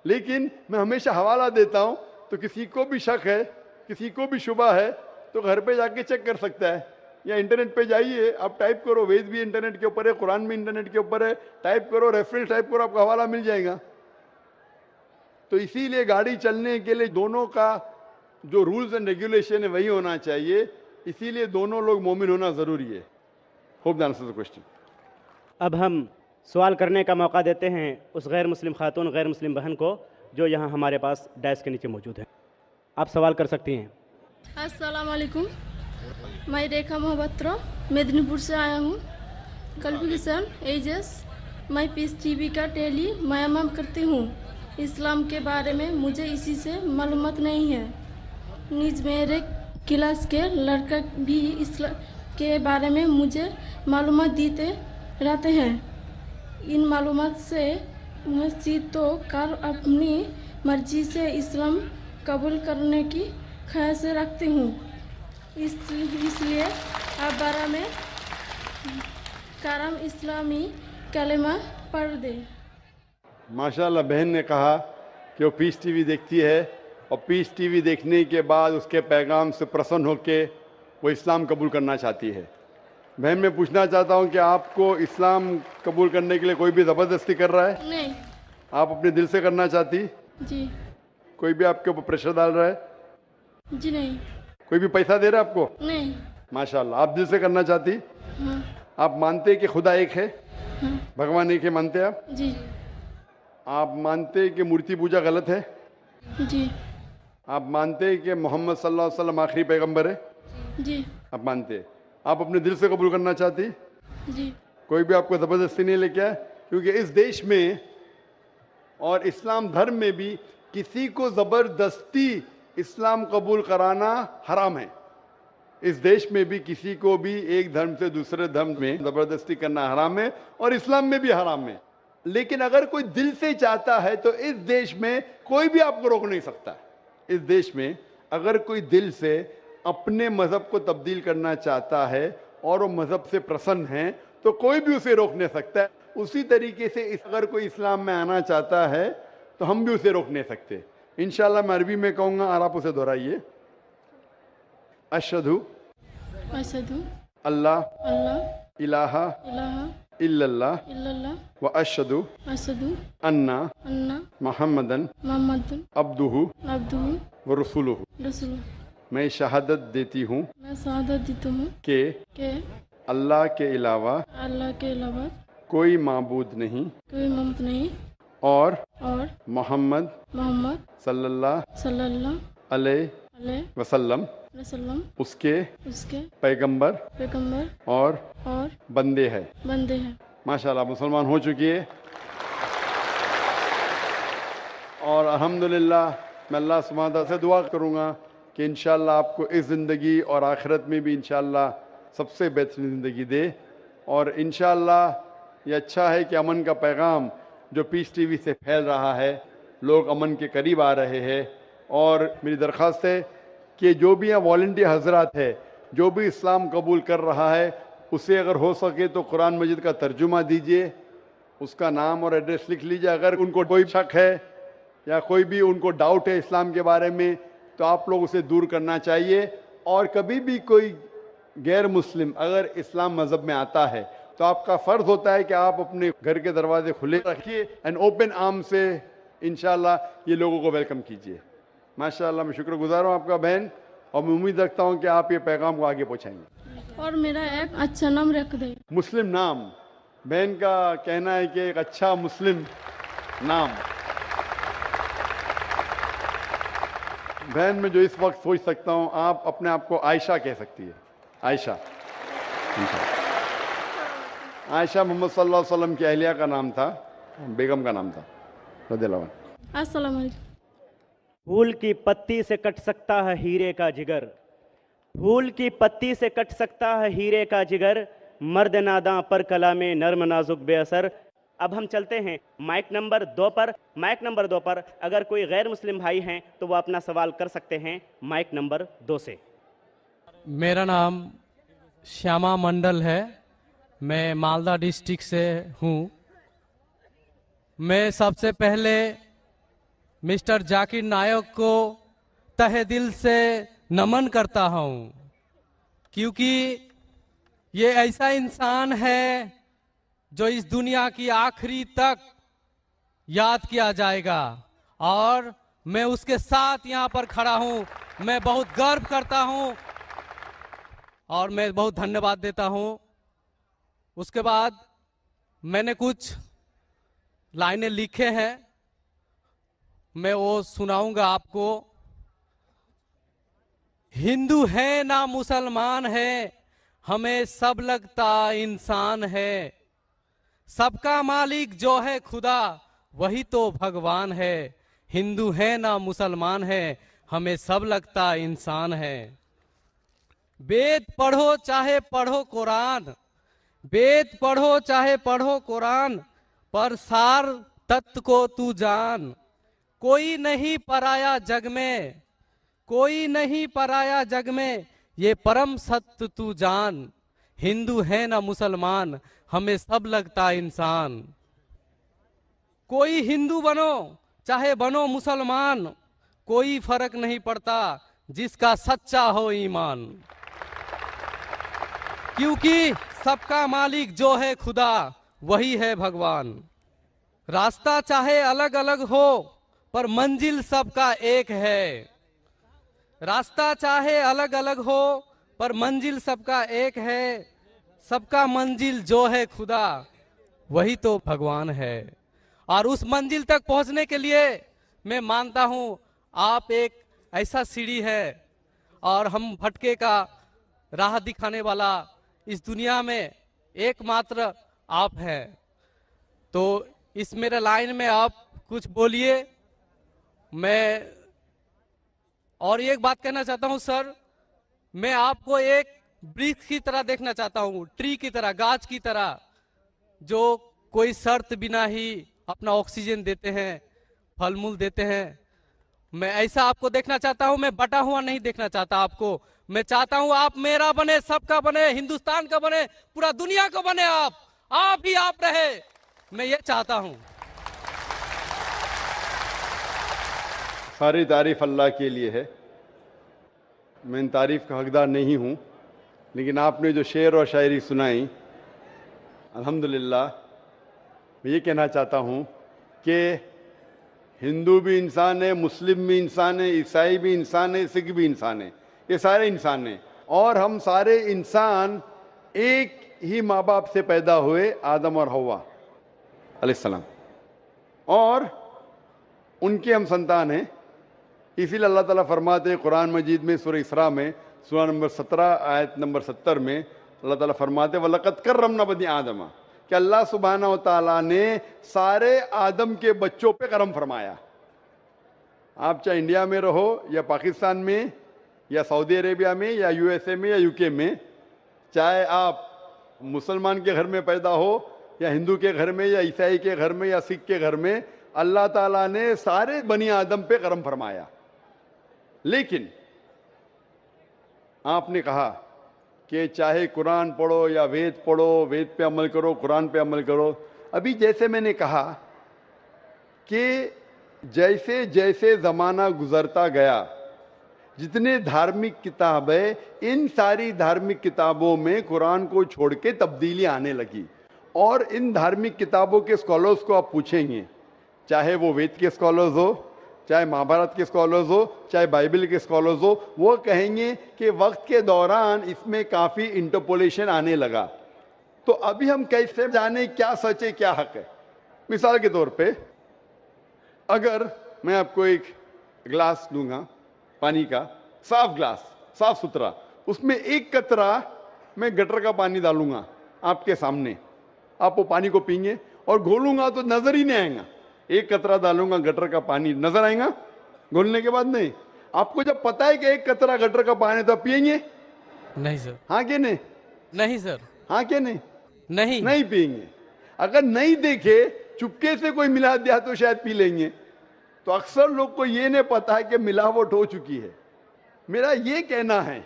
लेकिन मैं हमेशा हवाला देता हूँ। तो किसी को भी शक है, किसी को भी शुबा है तो घर पे जाके चेक कर सकता है, या इंटरनेट पे जाइए, आप टाइप करो, वेद भी इंटरनेट के ऊपर है, कुरान भी इंटरनेट के ऊपर है, टाइप करो, रेफरेंस टाइप करो, आपको हवाला मिल जाएगा। तो इसीलिए गाड़ी चलने के लिए दोनों का जो रूल्स एंड रेगुलेशन है वही होना चाहिए, इसीलिए दोनों लोग मोमिन होना ज़रूरी है। Hope that answers the question. अब हम सवाल करने का मौका देते हैं उस गैर मुस्लिम खातून, गैर मुस्लिम बहन को जो यहाँ हमारे पास डैश के नीचे मौजूद है। आप सवाल कर सकती हैं। अस्सलाम वालेकुम, मैं रेखा मोहब्बत मेदिनीपुर से आया हूँ। क्वालिफिकेशन एजेस, मैं पीस टीवी का डेली मयाम करती हूँ। इस्लाम के बारे में मुझे इसी से मालूमात नहीं है। निज मेरे क्लास के लड़का भी इस्लाम के बारे में मुझे मालूमात देते रहते हैं। इन मालूमात से मस्जिद तो कार अपनी मर्जी से इस्लाम कबूल करने की ख्वाहिश रखती हूँ, इसलिए आप बारह में कारम इस्लामी कलेमा पढ़ दे। माशाल्लाह बहन ने कहा कि वो पीस टीवी देखती है और पीस टीवी देखने के बाद उसके पैगाम से प्रसन्न होकर वो इस्लाम कबूल करना चाहती है। बहन मैं पूछना चाहता हूँ कि आपको इस्लाम कबूल करने के लिए कोई भी ज़बरदस्ती कर रहा है? नहीं। आप अपने दिल से करना चाहती? जी। कोई भी आपके ऊपर प्रेशर डाल रहा है? जी नहीं। कोई भी पैसा दे रहा है आपको? नहीं। माशाल्लाह, आप दिल से करना चाहती? हाँ। आप मानते कि खुदा एक है? हाँ। भगवान एक है मानते आप? जी। आप मानते कि मूर्ति पूजा गलत है? जी। आप मानते कि मोहम्मद सल्लल्लाहु अलैहि वसल्लम आखिरी पैगंबर है? जी। आप मानते? आप अपने दिल से कबूल करना चाहती? जी। कोई भी आपको ज़बरदस्ती नहीं लेके आया? क्योंकि इस देश में और इस्लाम धर्म में भी किसी को ज़बरदस्ती इस्लाम कबूल कराना हराम है। इस देश में भी किसी को भी एक धर्म से दूसरे धर्म में ज़बरदस्ती करना हराम है और इस्लाम में भी हराम है। लेकिन अगर कोई दिल से चाहता है तो इस देश में कोई भी आपको रोक नहीं सकता। इस देश में अगर कोई दिल से अपने मज़हब को तब्दील करना चाहता है और वो मज़हब से प्रसन्न है तो कोई भी उसे रोक नहीं सकता है। उसी तरीके से अगर कोई इस्लाम में आना चाहता है तो हम भी उसे रोक नहीं सकते। इंशाल्लाह मैं अरबी में कहूँगा और आप उसे दोहराइए। अशहदु अशहदु अल्लाह अल्लाह इलाहा इलाहा इल्लल्लाह इल्लल्लाह व अशहदु अशहदु अन्ना अन्ना मुहम्मदन मोहम्मदन अब्दुहु अब्दुहु व रसूलुहु। रसूल। मैं शहादत देती हूँ मैं शहादत देती हूँ कि कि अल्लाह के अलावा अल्लाह के अलावा कोई माबूद नहीं कोई ममत नहीं और मोहम्मद सल्लल्लाहु अलैहि वसल्लम उसके पैगंबर और बंदे हैं। माशाल्लाह मुसलमान हो चुकी है और अल्हम्दुलिल्लाह मैं अल्लाह सुब्हानहू तआला से दुआ करूँगा कि इंशाअल्लाह आपको इस ज़िंदगी और आखिरत में भी इंशाअल्लाह सबसे बेहतरीन ज़िंदगी दे। और इंशाअल्लाह ये अच्छा है कि अमन का पैगाम जो पीस टीवी से फैल रहा है, लोग अमन के करीब आ रहे हैं। और मेरी दरख्वास्त है कि जो भी यहाँ वॉलंटियर हजरात है, जो भी इस्लाम कबूल कर रहा है, उसे अगर हो सके तो कुरान मजीद का तर्जुमा दीजिए, उसका नाम और एड्रेस लिख लीजिए। अगर उनको कोई शक है या कोई भी उनको डाउट है इस्लाम के बारे में तो आप लोग उसे दूर करना चाहिए। और कभी भी कोई गैर मुस्लिम अगर इस्लाम मज़हब में आता है तो आपका फ़र्ज़ होता है कि आप अपने घर के दरवाजे खुले रखिए एंड ओपन आर्म से इंशाअल्लाह ये लोगों को वेलकम कीजिए। माशाअल्लाह मैं शुक्रगुजार हूँ आपका बहन और मैं उम्मीद रखता हूँ कि आप ये पैगाम को आगे पहुँचाएंगे। और मेरा एक अच्छा नाम रख दे। मुस्लिम नाम, बहन का कहना है कि एक अच्छा मुस्लिम नाम। बहन मैं जो इस वक्त सोच सकता हूँ, आप अपने आप को आयशा कह सकती है। आयशा आयशा मोहम्मद सल्लल्लाहु अलैहि वसल्लम की अहलिया का नाम था, बेगम का नाम था रज़ियल्लाहु अन्हा। अस्सलाम वालेकुम। फूल की पत्ती से कट सकता है हीरे का जिगर, फूल की पत्ती से कट सकता है हीरे का जिगर, मर्द नादां पर कलामे नर्म नाजुक बेअसर। अब हम चलते हैं माइक नंबर 2 पर। माइक नंबर 2 पर अगर कोई गैर मुस्लिम भाई हैं तो वो अपना सवाल कर सकते हैं माइक नंबर 2 से। मेरा नाम श्यामा मंडल है, मैं मालदा डिस्ट्रिक्ट से हूँ। मैं सबसे पहले मिस्टर जाकिर नायक को तहे दिल से नमन करता हूँ, क्योंकि ये ऐसा इंसान है जो इस दुनिया की आखिरी तक याद किया जाएगा और मैं उसके साथ यहाँ पर खड़ा हूँ। मैं बहुत गर्व करता हूँ और मैं बहुत धन्यवाद देता हूँ। उसके बाद मैंने कुछ लाइनें लिखे हैं, मैं वो सुनाऊंगा आपको। हिंदू है ना मुसलमान है, हमें सब लगता इंसान है, सबका मालिक जो है खुदा वही तो भगवान है। हिंदू है ना मुसलमान है, हमें सब लगता इंसान है। वेद पढ़ो चाहे पढ़ो कुरान, वेद पढ़ो चाहे पढ़ो कुरान, पर सार तत्व को तू जान, कोई नहीं पराया जग में, कोई नहीं पराया जग में, ये परम सत्य तू जान, हिंदू है ना मुसलमान, हमें सब लगता इंसान। कोई हिंदू बनो चाहे बनो मुसलमान, कोई फर्क नहीं पड़ता जिसका सच्चा हो ईमान, क्योंकि सबका मालिक जो है खुदा वही है भगवान। रास्ता चाहे अलग अलग हो पर मंजिल सबका एक है, रास्ता चाहे अलग अलग हो पर मंजिल सबका एक है, सबका मंजिल जो है खुदा वही तो भगवान है। और उस मंजिल तक पहुंचने के लिए मैं मानता हूं आप एक ऐसा सीढ़ी है और हम भटके का राह दिखाने वाला इस दुनिया में एकमात्र आप हैं। तो इस मेरे लाइन में आप कुछ बोलिए। मैं और एक बात कहना चाहता हूं सर, मैं आपको एक वृक्ष की तरह देखना चाहता हूं, ट्री की तरह, गाछ की तरह, जो कोई शर्त बिना ही अपना ऑक्सीजन देते हैं, फल मूल देते हैं। मैं ऐसा आपको देखना चाहता हूं, मैं बटा हुआ नहीं देखना चाहता आपको। मैं चाहता हूं आप मेरा बने, सबका बने, हिंदुस्तान का बने, पूरा दुनिया का बने, आप ही आप रहे, मैं ये चाहता हूं। सारी तारीफ अल्लाह के लिए है, मैं इन तारीफ का हकदार नहीं हूँ, लेकिन आपने जो शेर और शायरी सुनाई, अल्हम्दुलिल्लाह, मैं ये कहना चाहता हूँ कि हिंदू भी इंसान है, मुस्लिम भी इंसान है, ईसाई भी इंसान है, सिख भी इंसान है, ये सारे इंसान हैं। और हम सारे इंसान एक ही माँ बाप से पैदा हुए, आदम और हव्वा अलैहिस्सलाम, और उनके हम संतान हैं। इसीलिए अल्लाह ताला फरमाते हैं कुरान मजीद में सूरह इसरा में सूरा नंबर 17 आयत नंबर 70 में अल्लाह ताला फरमाते हैं वलक़द कर्रमना बनी आदम, कि अल्लाह सुब्हानहू व तआला ने सारे आदम के बच्चों पे करम फरमाया। आप चाहे इंडिया में रहो या पाकिस्तान में या सऊदी अरेबिया में या यूएसए में या यूके में, चाहे आप मुसलमान के घर में पैदा हो या हिंदू के घर में या ईसाई के घर में या सिख के घर में, अल्लाह ताला ने सारे बनी आदम पे करम फरमाया। लेकिन आपने कहा कि चाहे कुरान पढ़ो या वेद पढ़ो, वेद पे अमल करो, कुरान पे अमल करो। अभी जैसे मैंने कहा कि जैसे जैसे ज़माना गुजरता गया, जितने धार्मिक किताब है, इन सारी धार्मिक किताबों में कुरान को छोड़ के तब्दीली आने लगी। और इन धार्मिक किताबों के स्कॉलर्स को आप पूछेंगे, चाहे वो वेद के स्कॉलर्स हो, चाहे महाभारत के स्कॉलर्स हो, चाहे बाइबल के स्कॉलर्स हो, वो कहेंगे कि वक्त के दौरान इसमें काफ़ी इंटरपोलेशन आने लगा। तो अभी हम कैसे जाने क्या सच है क्या हक है? मिसाल के तौर पे अगर मैं आपको एक गिलास दूंगा पानी का, साफ गिलास, साफ सुथरा, उसमें एक कतरा मैं गटर का पानी डालूंगा आपके सामने, आप वो पानी को पीएंगे, और घोलूंगा तो नजर ही नहीं आएगा। एक कतरा डालूंगा गटर का पानी, नजर आएगा घोलने के बाद? नहीं। आपको जब पता है कि एक कतरा गटर का पानी, तो पिएंगे? नहीं सर। हाँ कि नहीं? नहीं सर। हाँ कि नहीं? नहीं, नहीं पिएंगे। अगर नहीं देखे, चुपके से कोई मिला दिया तो शायद पी लेंगे। तो अक्सर लोग को ये नहीं पता है कि मिलावट हो चुकी है। मेरा ये कहना है,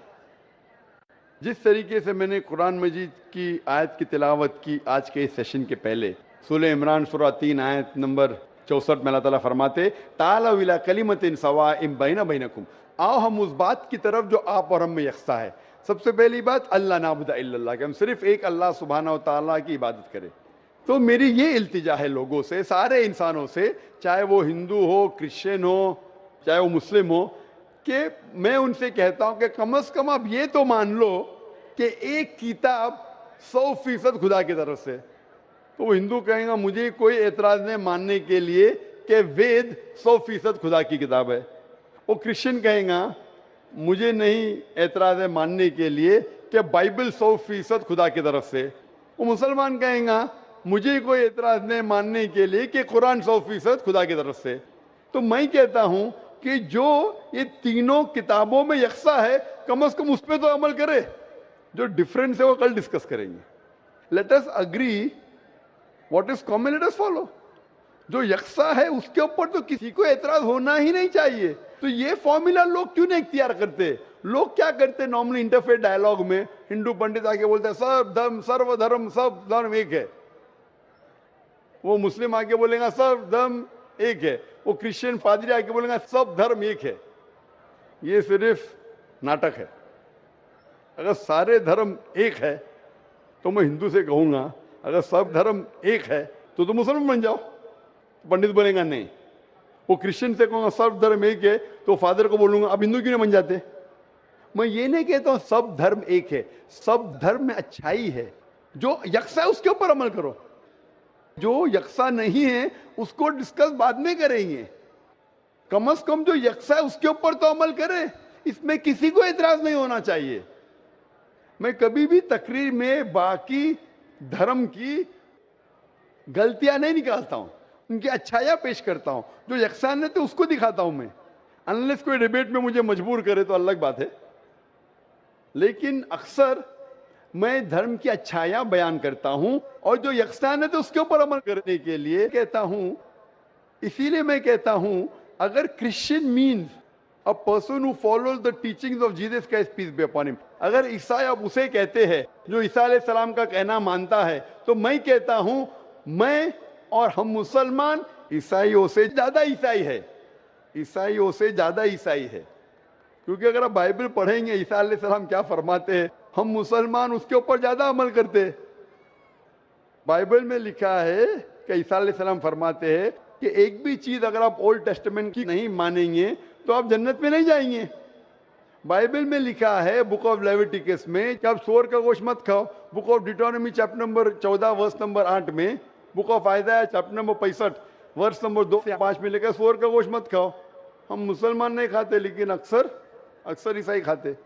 जिस तरीके से मैंने कुरान मजीद की आयत की तिलावत की आज के इस सेशन के पहले, सूरह इमरान सूरा 3 आयत नंबर 64 में अल्लाह ताला फरमाते तालव इला कलिमतिन सवाइम बैना बैनकुम, आओ हम उस बात की तरफ जो आप और हम में यकसा है। सबसे पहली बात अल्लाह नाबुदा इल्लल्लाह, कि हम सिर्फ एक अल्लाह सुब्हानहू व तआला की इबादत करें। तो मेरी ये इल्तिजा है लोगों से, सारे इंसानों से, चाहे वो हिंदू हो, क्रिश्चियन हो, चाहे वो मुस्लिम हो, कि मैं उनसे कहता हूं कि कम से कम आप ये तो मान लो कि एक किताब 100% खुदा की तरफ से। तो वो हिंदू कहेगा मुझे कोई एतराज नहीं मानने के लिए कि वेद 100% खुदा की किताब है। वो क्रिश्चियन कहेगा मुझे नहीं एतराज है मानने के लिए कि बाइबल 100% खुदा की तरफ से। वो मुसलमान कहेगा मुझे कोई एतराज नहीं मानने के लिए कि कुरान 100% खुदा की तरफ से। तो मैं कहता हूं कि जो ये तीनों किताबों में यकसा है, कम से कम उस पर तो अमल करे। जो डिफरेंस है वो कल डिस्कस करेंगे। Let us agree what is common let us follow. जो यकसा है उसके ऊपर तो किसी को एतराज होना ही नहीं चाहिए। तो ये फॉर्मूला लोग क्यों नहीं इख्तियार करते? लोग क्या करते नॉर्मली इंटरफेथ डायलॉग में, हिंदू पंडित आके बोलते हैं सर्व धर्म सब धर्म एक है, वो मुस्लिम आके बोलेगा सब धर्म एक है, वो क्रिश्चियन पादरी आके बोलेगा सब धर्म एक है। ये सिर्फ नाटक है। अगर सारे धर्म एक है तो मैं हिंदू से कहूंगा अगर सब धर्म एक है तो मुसलमान बन जाओ। पंडित बोलेगा नहीं। वो क्रिश्चियन से कहूंगा सब धर्म एक है तो फादर को बोलूंगा अब हिंदू क्यों नहीं बन जाते? मैं ये नहीं कहता हूं सब धर्म एक है, सब धर्म में अच्छाई है। जो यकसा है उसके ऊपर अमल करो, जो यकसा नहीं है उसको डिस्कस बाद में करेंगे। कम से कम जो यकसा है उसके ऊपर तो अमल करे, इसमें किसी को एतराज नहीं होना चाहिए। मैं कभी भी तकरीर में बाकी धर्म की गलतियां नहीं निकालता हूं, उनकी अच्छाइयां पेश करता हूं। जो यकसानियत है उसको दिखाता हूं मैं, अनलेस कोई डिबेट में मुझे मजबूर करे तो अलग बात है। लेकिन अक्सर मैं धर्म की अच्छाइयां बयान करता हूं और जो यकसानियत है उसके ऊपर अमल करने के लिए कहता हूं। इसीलिए मैं कहता हूं अगर Christian means a person who follows the teachings of Jesus Christ peace be upon him, अगर ईसाई अब उसे कहते हैं जो ईसा अलैहि सलाम का कहना मानता है, तो मैं कहता हूं मैं और हम मुसलमान ईसाइयों से ज्यादा ईसाई है, ईसाइयों से ज्यादा ईसाई है। क्योंकि अगर आप बाइबल पढ़ेंगे ईसा अलैहि सलाम क्या फरमाते हैं, हम मुसलमान उसके ऊपर ज्यादा अमल करते हैं। बाइबल में लिखा है कि ईसा अलैहि सलाम फरमाते हैं कि एक भी चीज अगर आप ओल्ड टेस्टामेंट की नहीं मानेंगे तो आप जन्नत में नहीं जाएंगे। बाइबल में लिखा है बुक ऑफ लेविटिकस में कि आप सूअर का गोश्त मत खाओ। Book of Deuteronomy chapter number 14 verse number 8 में, book of Isaiah chapter number 65 verse number 2 से 5 में लिखा सूअर का गोश्त मत खाओ। हम मुसलमान नहीं खाते लेकिन अक्सर ईसाई खाते।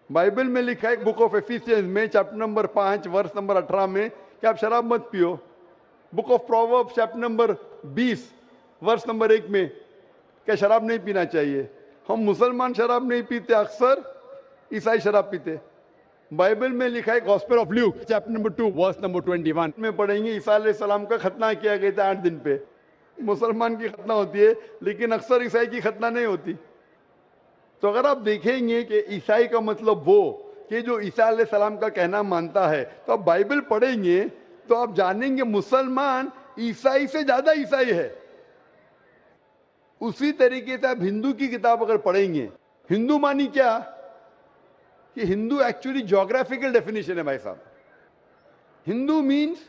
बाइबल में लिखा है बुक ऑफ एफिसियंस में चैप्टर नंबर 5 वर्स नंबर 18 में कि आप शराब मत पियो। Book of proverbs chapter number 20 verse number 1 में क्या शराब नहीं पीना चाहिए। हम मुसलमान शराब नहीं पीते, अक्सर ईसाई शराब पीते। बाइबल में लिखा है gospel of Luke chapter number 2 verse number 21 में पढ़ेंगे ईसा अलैहि सलाम का खतना किया गया था 8 दिन पे। मुसलमान की खतना होती है लेकिन अक्सर ईसाई की खतना नहीं होती। तो अगर आप देखेंगे कि ईसाई का मतलब वो कि जो ईसा अलैहि सलाम का कहना मानता है, तो आप बाइबल पढ़ेंगे तो आप जानेंगे मुसलमान ईसाई से ज्यादा ईसाई है। उसी तरीके से आप हिंदू की किताब अगर पढ़ेंगे, हिंदू मानी क्या कि हिंदू एक्चुअली ज्योग्राफिकल डेफिनेशन है भाई साहब। हिंदू मीन्स,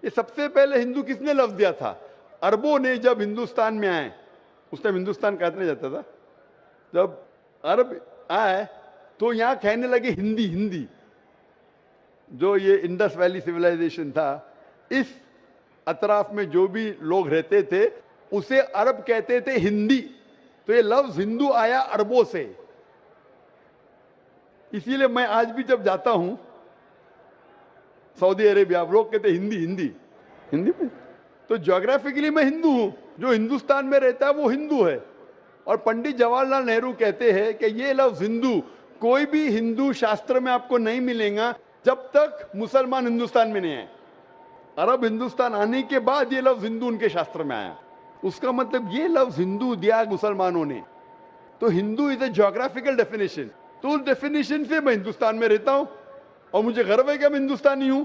ये सबसे पहले हिंदू किसने लफ्ज दिया था? अरबों ने जब हिंदुस्तान में आए, उस टाइम हिंदुस्तान कहने जाता था, जब अरब आए तो यहां कहने लगे हिंदी। हिंदी जो ये इंडस वैली सिविलाइजेशन था, इस अतराफ में जो भी लोग रहते थे उसे अरब कहते थे हिंदी। तो ये लफ्ज हिंदू आया अरबों से। इसीलिए मैं आज भी जब जाता हूं सऊदी अरेबिया, लोग कहते हिंदी हिंदी हिंदी में, तो ज्योग्राफिकली मैं हिंदू हूं। जो हिंदुस्तान में रहता है वो हिंदू है। और पंडित जवाहरलाल नेहरू कहते हैं कि ये लफ्ज हिंदू कोई भी हिंदू शास्त्र में आपको नहीं मिलेगा जब तक मुसलमान हिंदुस्तान में नहीं आए। अरब हिंदुस्तान आने के बाद ये लफ्ज हिंदू उनके शास्त्र में आया। उसका मतलब ये लफ्ज हिंदू दिया मुसलमानों ने। तो Hindu is a geographical definition. तो उस डेफिनेशन से मैं हिंदुस्तान में रहता हूं और मुझे गर्व है कि मैं हिंदुस्तानी हूं।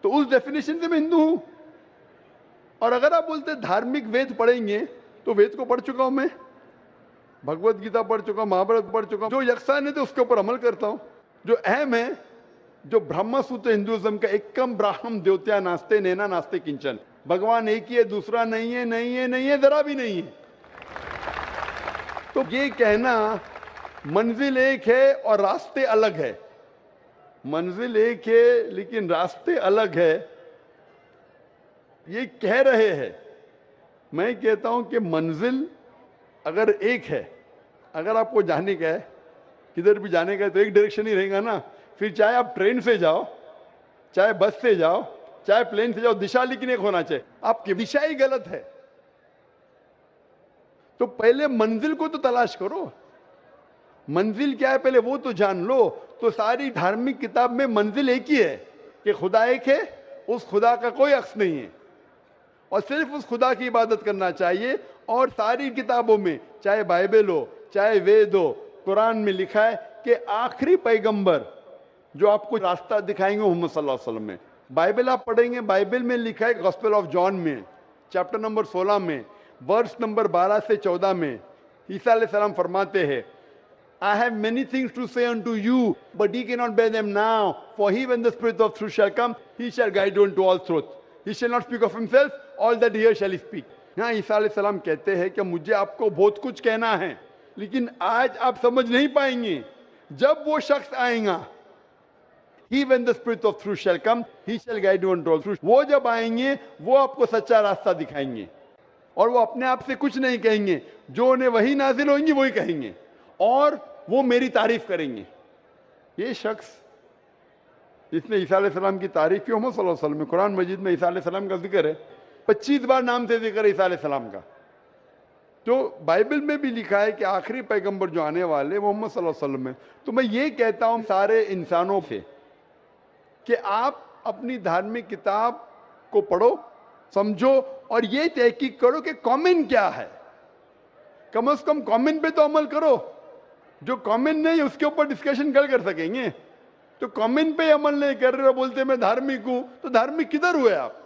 तो उस डेफिनेशन से मैं हिंदू हूं। और अगर आप बोलते धार्मिक वेद पढ़ेंगे तो वेद को पढ़ चुका हूं मैं, भगवत गीता पढ़ चुका हूं, महाभारत पढ़ चुका हूं। जो यकसानियत है उसके ऊपर अमल करता हूं। जो अहम है, जो ब्रह्म सूत्र हिंदुइज्म का एकम ब्राह्मण द्योत्या नास्ते नैना नास्ते किंचन, भगवान एक ही है, दूसरा नहीं है, नहीं है, नहीं है, जरा भी नहीं है। तो ये कहना मंजिल एक है और रास्ते अलग है। मंजिल एक है लेकिन रास्ते अलग है, ये कह रहे हैं। मैं कहता हूं कि मंजिल अगर एक है, अगर आपको जाने का है, किधर भी जाने का है, तो एक डायरेक्शन ही रहेगा ना। फिर चाहे आप ट्रेन से जाओ, चाहे बस से जाओ, चाहे प्लेन से जाओ, दिशा लेकिन एक होना चाहिए। आपकी दिशा ही गलत है तो पहले मंजिल को तो तलाश करो। मंजिल क्या है पहले वो तो जान लो। तो सारी धार्मिक किताब में मंजिल एक ही है कि खुदा एक है اس خدا کا کوئی عکس نہیں ہے اور صرف اس خدا کی عبادت کرنا چاہیے. اور ساری کتابوں میں چاہے بائبل ہو چاہے وید ہو قرآن میں لکھا ہے کہ آخری پیغمبر جو آپ کو راستہ دکھائیں گے محمد صلی اللہ علیہ وسلم میں. بائبل آپ پڑھیں گے, بائبل میں لکھا ہے گاسپل آف جان میں چیپٹر نمبر 16 میں ورس نمبر 12 سے 14 میں عیسیٰ علیہ السلام فرماتے ہیں I have many things to say unto you, but ye cannot bear them now. For he, when the Spirit of truth shall come, he shall guide you into all truth. He shall not speak of himself, all that he hears shall he speak. یہاں عیسیٰ علیہ السلام کہتے ہیں کہ مجھے آپ کو بہت کچھ کہنا ہے, لیکن آج آپ سمجھ نہیں پائیں گے. جب وہ شخص آئیں گا, he, when the Spirit of truth shall come, he shall guide you into all truth. وہ جب آئیں گے وہ آپ کو سچا راستہ دکھائیں گے, اور وہ اپنے آپ سے کچھ نہیں کہیں گے, جو انہیں وہی نازل ہوئیں گی وہی کہیں گے, اور وہ میری تعریف کریں گے. یہ شخص جس نے عیسیٰ علیہ السلام کی تعریف کی محمد صلی اللہ علیہ وسلم میں, قرآن مجید میں عیسیٰ علیہ السلام کا ذکر ہے 25 بار نام سے ذکر ہے عیسیٰ علیہ السلام کا. تو بائبل میں بھی لکھا ہے کہ آخری پیغمبر جو آنے والے محمد صلی اللہ علیہ وسلم میں. تو میں یہ کہتا ہوں سارے انسانوں سے کہ آپ اپنی دھارمک کتاب کو پڑھو, سمجھو, اور یہ تحقیق کرو کہ کامن کیا ہے. کم از کم کامن پہ تو عمل کرو. جو کامن نہیں اس کے اوپر ڈسکشن کر سکیں گے. تو کامن پہ عمل نہیں کر رہے ہو, بولتے میں دھارمک ہوں, تو دھارمک کدھر ہوئے آپ؟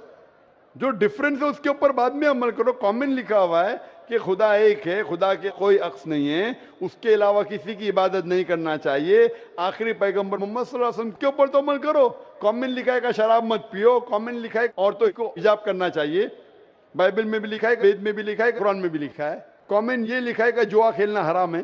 جو ڈفرینس ہے اس کے اوپر بعد میں عمل کرو. کامن لکھا ہوا ہے کہ خدا ایک ہے, خدا کے کوئی عکس نہیں ہے, اس کے علاوہ کسی کی عبادت نہیں کرنا چاہیے. آخری پیغمبر محمد صلی اللہ علیہ وسلم کے اوپر تو عمل کرو. کامن لکھا ہے کہ شراب مت پیو, کامن لکھا ہے عورتوں کو حجاب کرنا چاہیے, بائبل میں بھی لکھا ہے, وید میں بھی لکھا ہے, قرآن میں بھی لکھا ہے. کامن یہ لکھا ہے کہ جوا کھیلنا حرام ہے.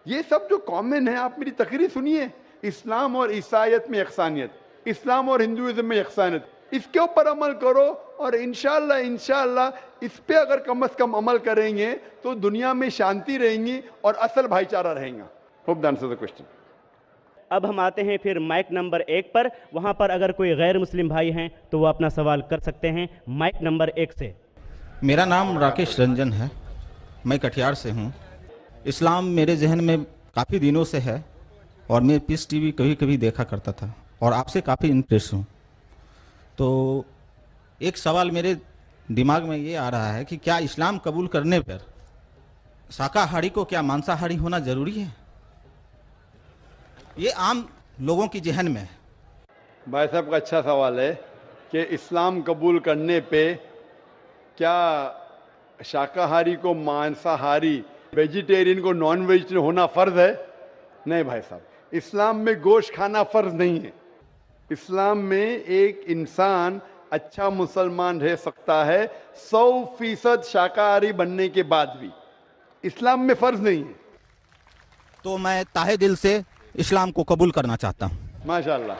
یہ سب جو کامن ہے, آپ میری تقریر سنیے. اسلام اور عیسائیت میں یکسانیت, اسلام اور ہندوازم میں یکسانیت, اس کے اوپر عمل کرو, اور انشاءاللہ اس پہ اگر کم از کم عمل کریں گے تو دنیا میں شانتی رہیں گی اور اصل بھائی چارہ رہیں گا. Hope that answers the question. اب ہم آتے ہیں پھر مائک نمبر 1 پر. وہاں پر اگر کوئی غیر مسلم بھائی ہیں تو وہ اپنا سوال کر سکتے ہیں مائک نمبر 1 سے. میرا نام راکیش رنجن ہے, میں کٹیہار سے ہوں. اسلام میرے ذہن میں کافی دنوں سے ہے, اور میں پیس ٹی وی کبھی کبھی دیکھا کرتا تھا, اور آپ سے کافی امپریس ہوں. تو ایک سوال میرے دماغ میں یہ آ رہا ہے کہ کیا اسلام قبول کرنے پر شاکاہاری کو کیا مانساہاری ہونا ضروری ہے؟ یہ عام لوگوں کی ذہن میں ہے. بھائی صاحب کا اچھا سوال ہے کہ اسلام قبول کرنے پہ کیا شاکاہاری کو مانساہاری, ویجیٹیرین کو نان ویجیٹیرین ہونا فرض ہے؟ نہیں بھائی صاحب, اسلام میں گوشت کھانا فرض نہیں ہے. اسلام میں ایک انسان اچھا مسلمان رہ سکتا ہے 100% شاکاہاری بننے کے بعد بھی. اسلام میں فرض نہیں ہے. تو میں تہہ دل سے اسلام کو قبول کرنا چاہتا ہوں. ماشاءاللہ.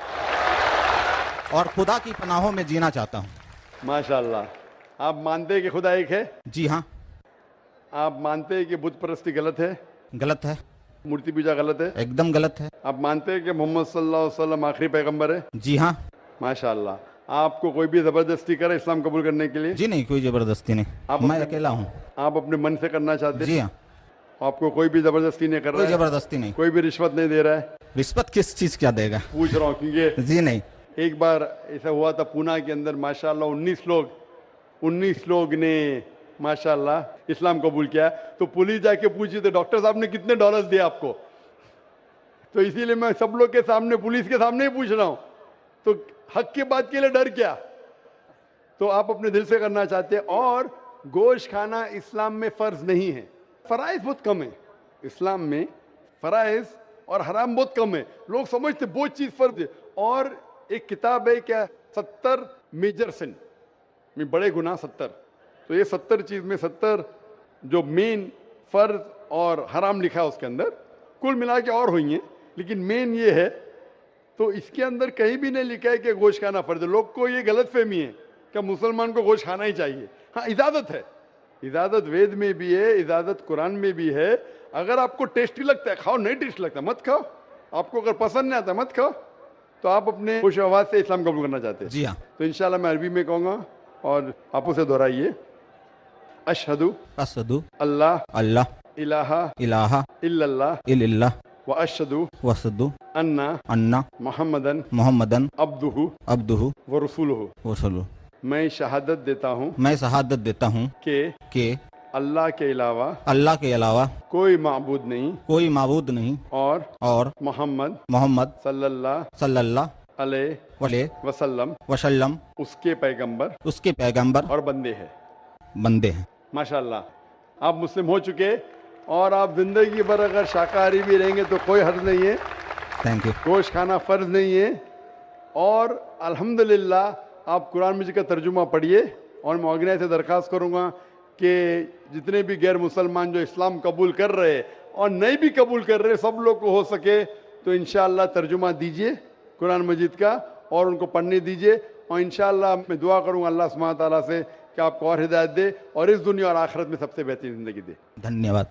اور خدا کی پناہوں میں جینا چاہتا ہوں. ماشاءاللہ. آپ مانتے ہیں کہ خدا ایک ہے؟ جی ہاں. آپ مانتے ہیں کہ بت پرستی غلط ہے؟ غلط ہے. مورتی پوجا غلط ہے؟ ایک دم غلط ہے. آپ مانتے ہیں کہ محمد صلی اللہ علیہ وسلم آخری پیغمبر ہے؟ جی ہاں. ماشاءاللہ. آپ کو کوئی بھی زبردستی کرے اسلام قبول کرنے کے لیے؟ جی نہیں, کوئی زبردستی نہیں, میں اکیلا ہوں. آپ اپنے من سے کرنا چاہتے ہیں؟ جی ہاں. آپ کو کوئی بھی زبردستی نہیں کر رہا ہے؟ کوئی زبردستی نہیں. کوئی بھی رشوت نہیں دے رہا ہے؟ رشوت کس چیز کیا دے گا؟ پوچھ رہا ہوں کیونکہ جی نہیں. ایک بار ایسا ہوا تھا پونا کے اندر, ماشاءاللہ 19 لوگ نے ماشاءاللہ اسلام قبول کیا. تو پولیس جا کے پوچھی تو ڈاکٹر صاحب نے کتنے ڈالرز دیا آپ کو؟ تو اسی لیے میں سب لوگ کے سامنے, پولیس کے سامنے ہی پوچھ رہا ہوں. تو حق کی بات کے لیے ڈر کیا؟ تو آپ اپنے دل سے کرنا چاہتے ہیں. اور گوشت کھانا اسلام میں فرض نہیں ہے. فرائض بہت کم ہے اسلام میں, فرائض اور حرام بہت کم ہے. لوگ سمجھتے بہت چیز فرض ہے. اور ایک کتاب ہے کیا 70 میجر سن, بڑے گناہ 70. تو یہ 70 چیز میں 70 جو مین فرض اور حرام لکھا ہے اس کے اندر, کل ملا کے اور ہوئی ہیں, لیکن مین یہ ہے. تو اس کے اندر کہیں بھی نہیں لکھا ہے کہ گوشت کھانا فرض ہے. لوگ کو یہ غلط فہمی ہے کہ مسلمان کو گوشت کھانا ہی چاہیے. ہاں اجازت ہے, اجازت وید میں بھی ہے, اجازت قرآن میں بھی ہے. اگر آپ کو ٹیسٹی لگتا ہے کھاؤ, نہیں ٹیسٹی لگتا مت کھاؤ. آپ کو اگر پسند نہیں آتا مت کھاؤ. تو آپ اپنے خوش آواز سے اسلام قبول کرنا چاہتے ہیں؟ جی ہاں. تو انشاءاللہ میں عربی میں کہوں گا اور آپ اسے دہرائیے. اشہدو اشہدو اللہ اللہ الہ الہ الا اللہ الا اللہ वअशहदु वसदु अन्ना अन्ना मुहम्मदन मोहम्मदन अब्दुहु अब्दुहु व रसूलुहु। वसलु। मैं शहादत देता हूँ मैं शहादत देता हूँ कि अल्लाह के अलावा कोई माबूद नहीं कोई माबूद नहीं और मोहम्मद सल्लल्लाहु अलैहि वसल्लम उसके पैगंबर और बंदे हैं। माशाल्लाह, आप मुस्लिम हो चुके और आप जिंदगी भर अगर शाकाहारी भी रहेंगे तो कोई हर्ज नहीं है। Thank you. गोश्त खाना फर्ज नहीं है। और अल्हम्दुलिल्लाह आप कुरान मजीद का तर्जुमा पढ़िए। और मैं ऑर्गेनाइजर से दरख्वास्त करूँगा कि जितने भी गैर मुसलमान जो इस्लाम कबूल कर रहे और नहीं भी कबूल कर रहे, सब लोग को हो सके तो इंशाअल्लाह तर्जुमा दीजिए कुरान मजीद का और उनको पढ़ने दीजिए। और इंशाअल्लाह मैं दुआ करूँगा अल्लाह सुब्हानहू व तआला से कि आपको और हिदायत दे और इस दुनिया और आखिरत में सबसे बेहतरीन ज़िंदगी दे। धन्यवाद।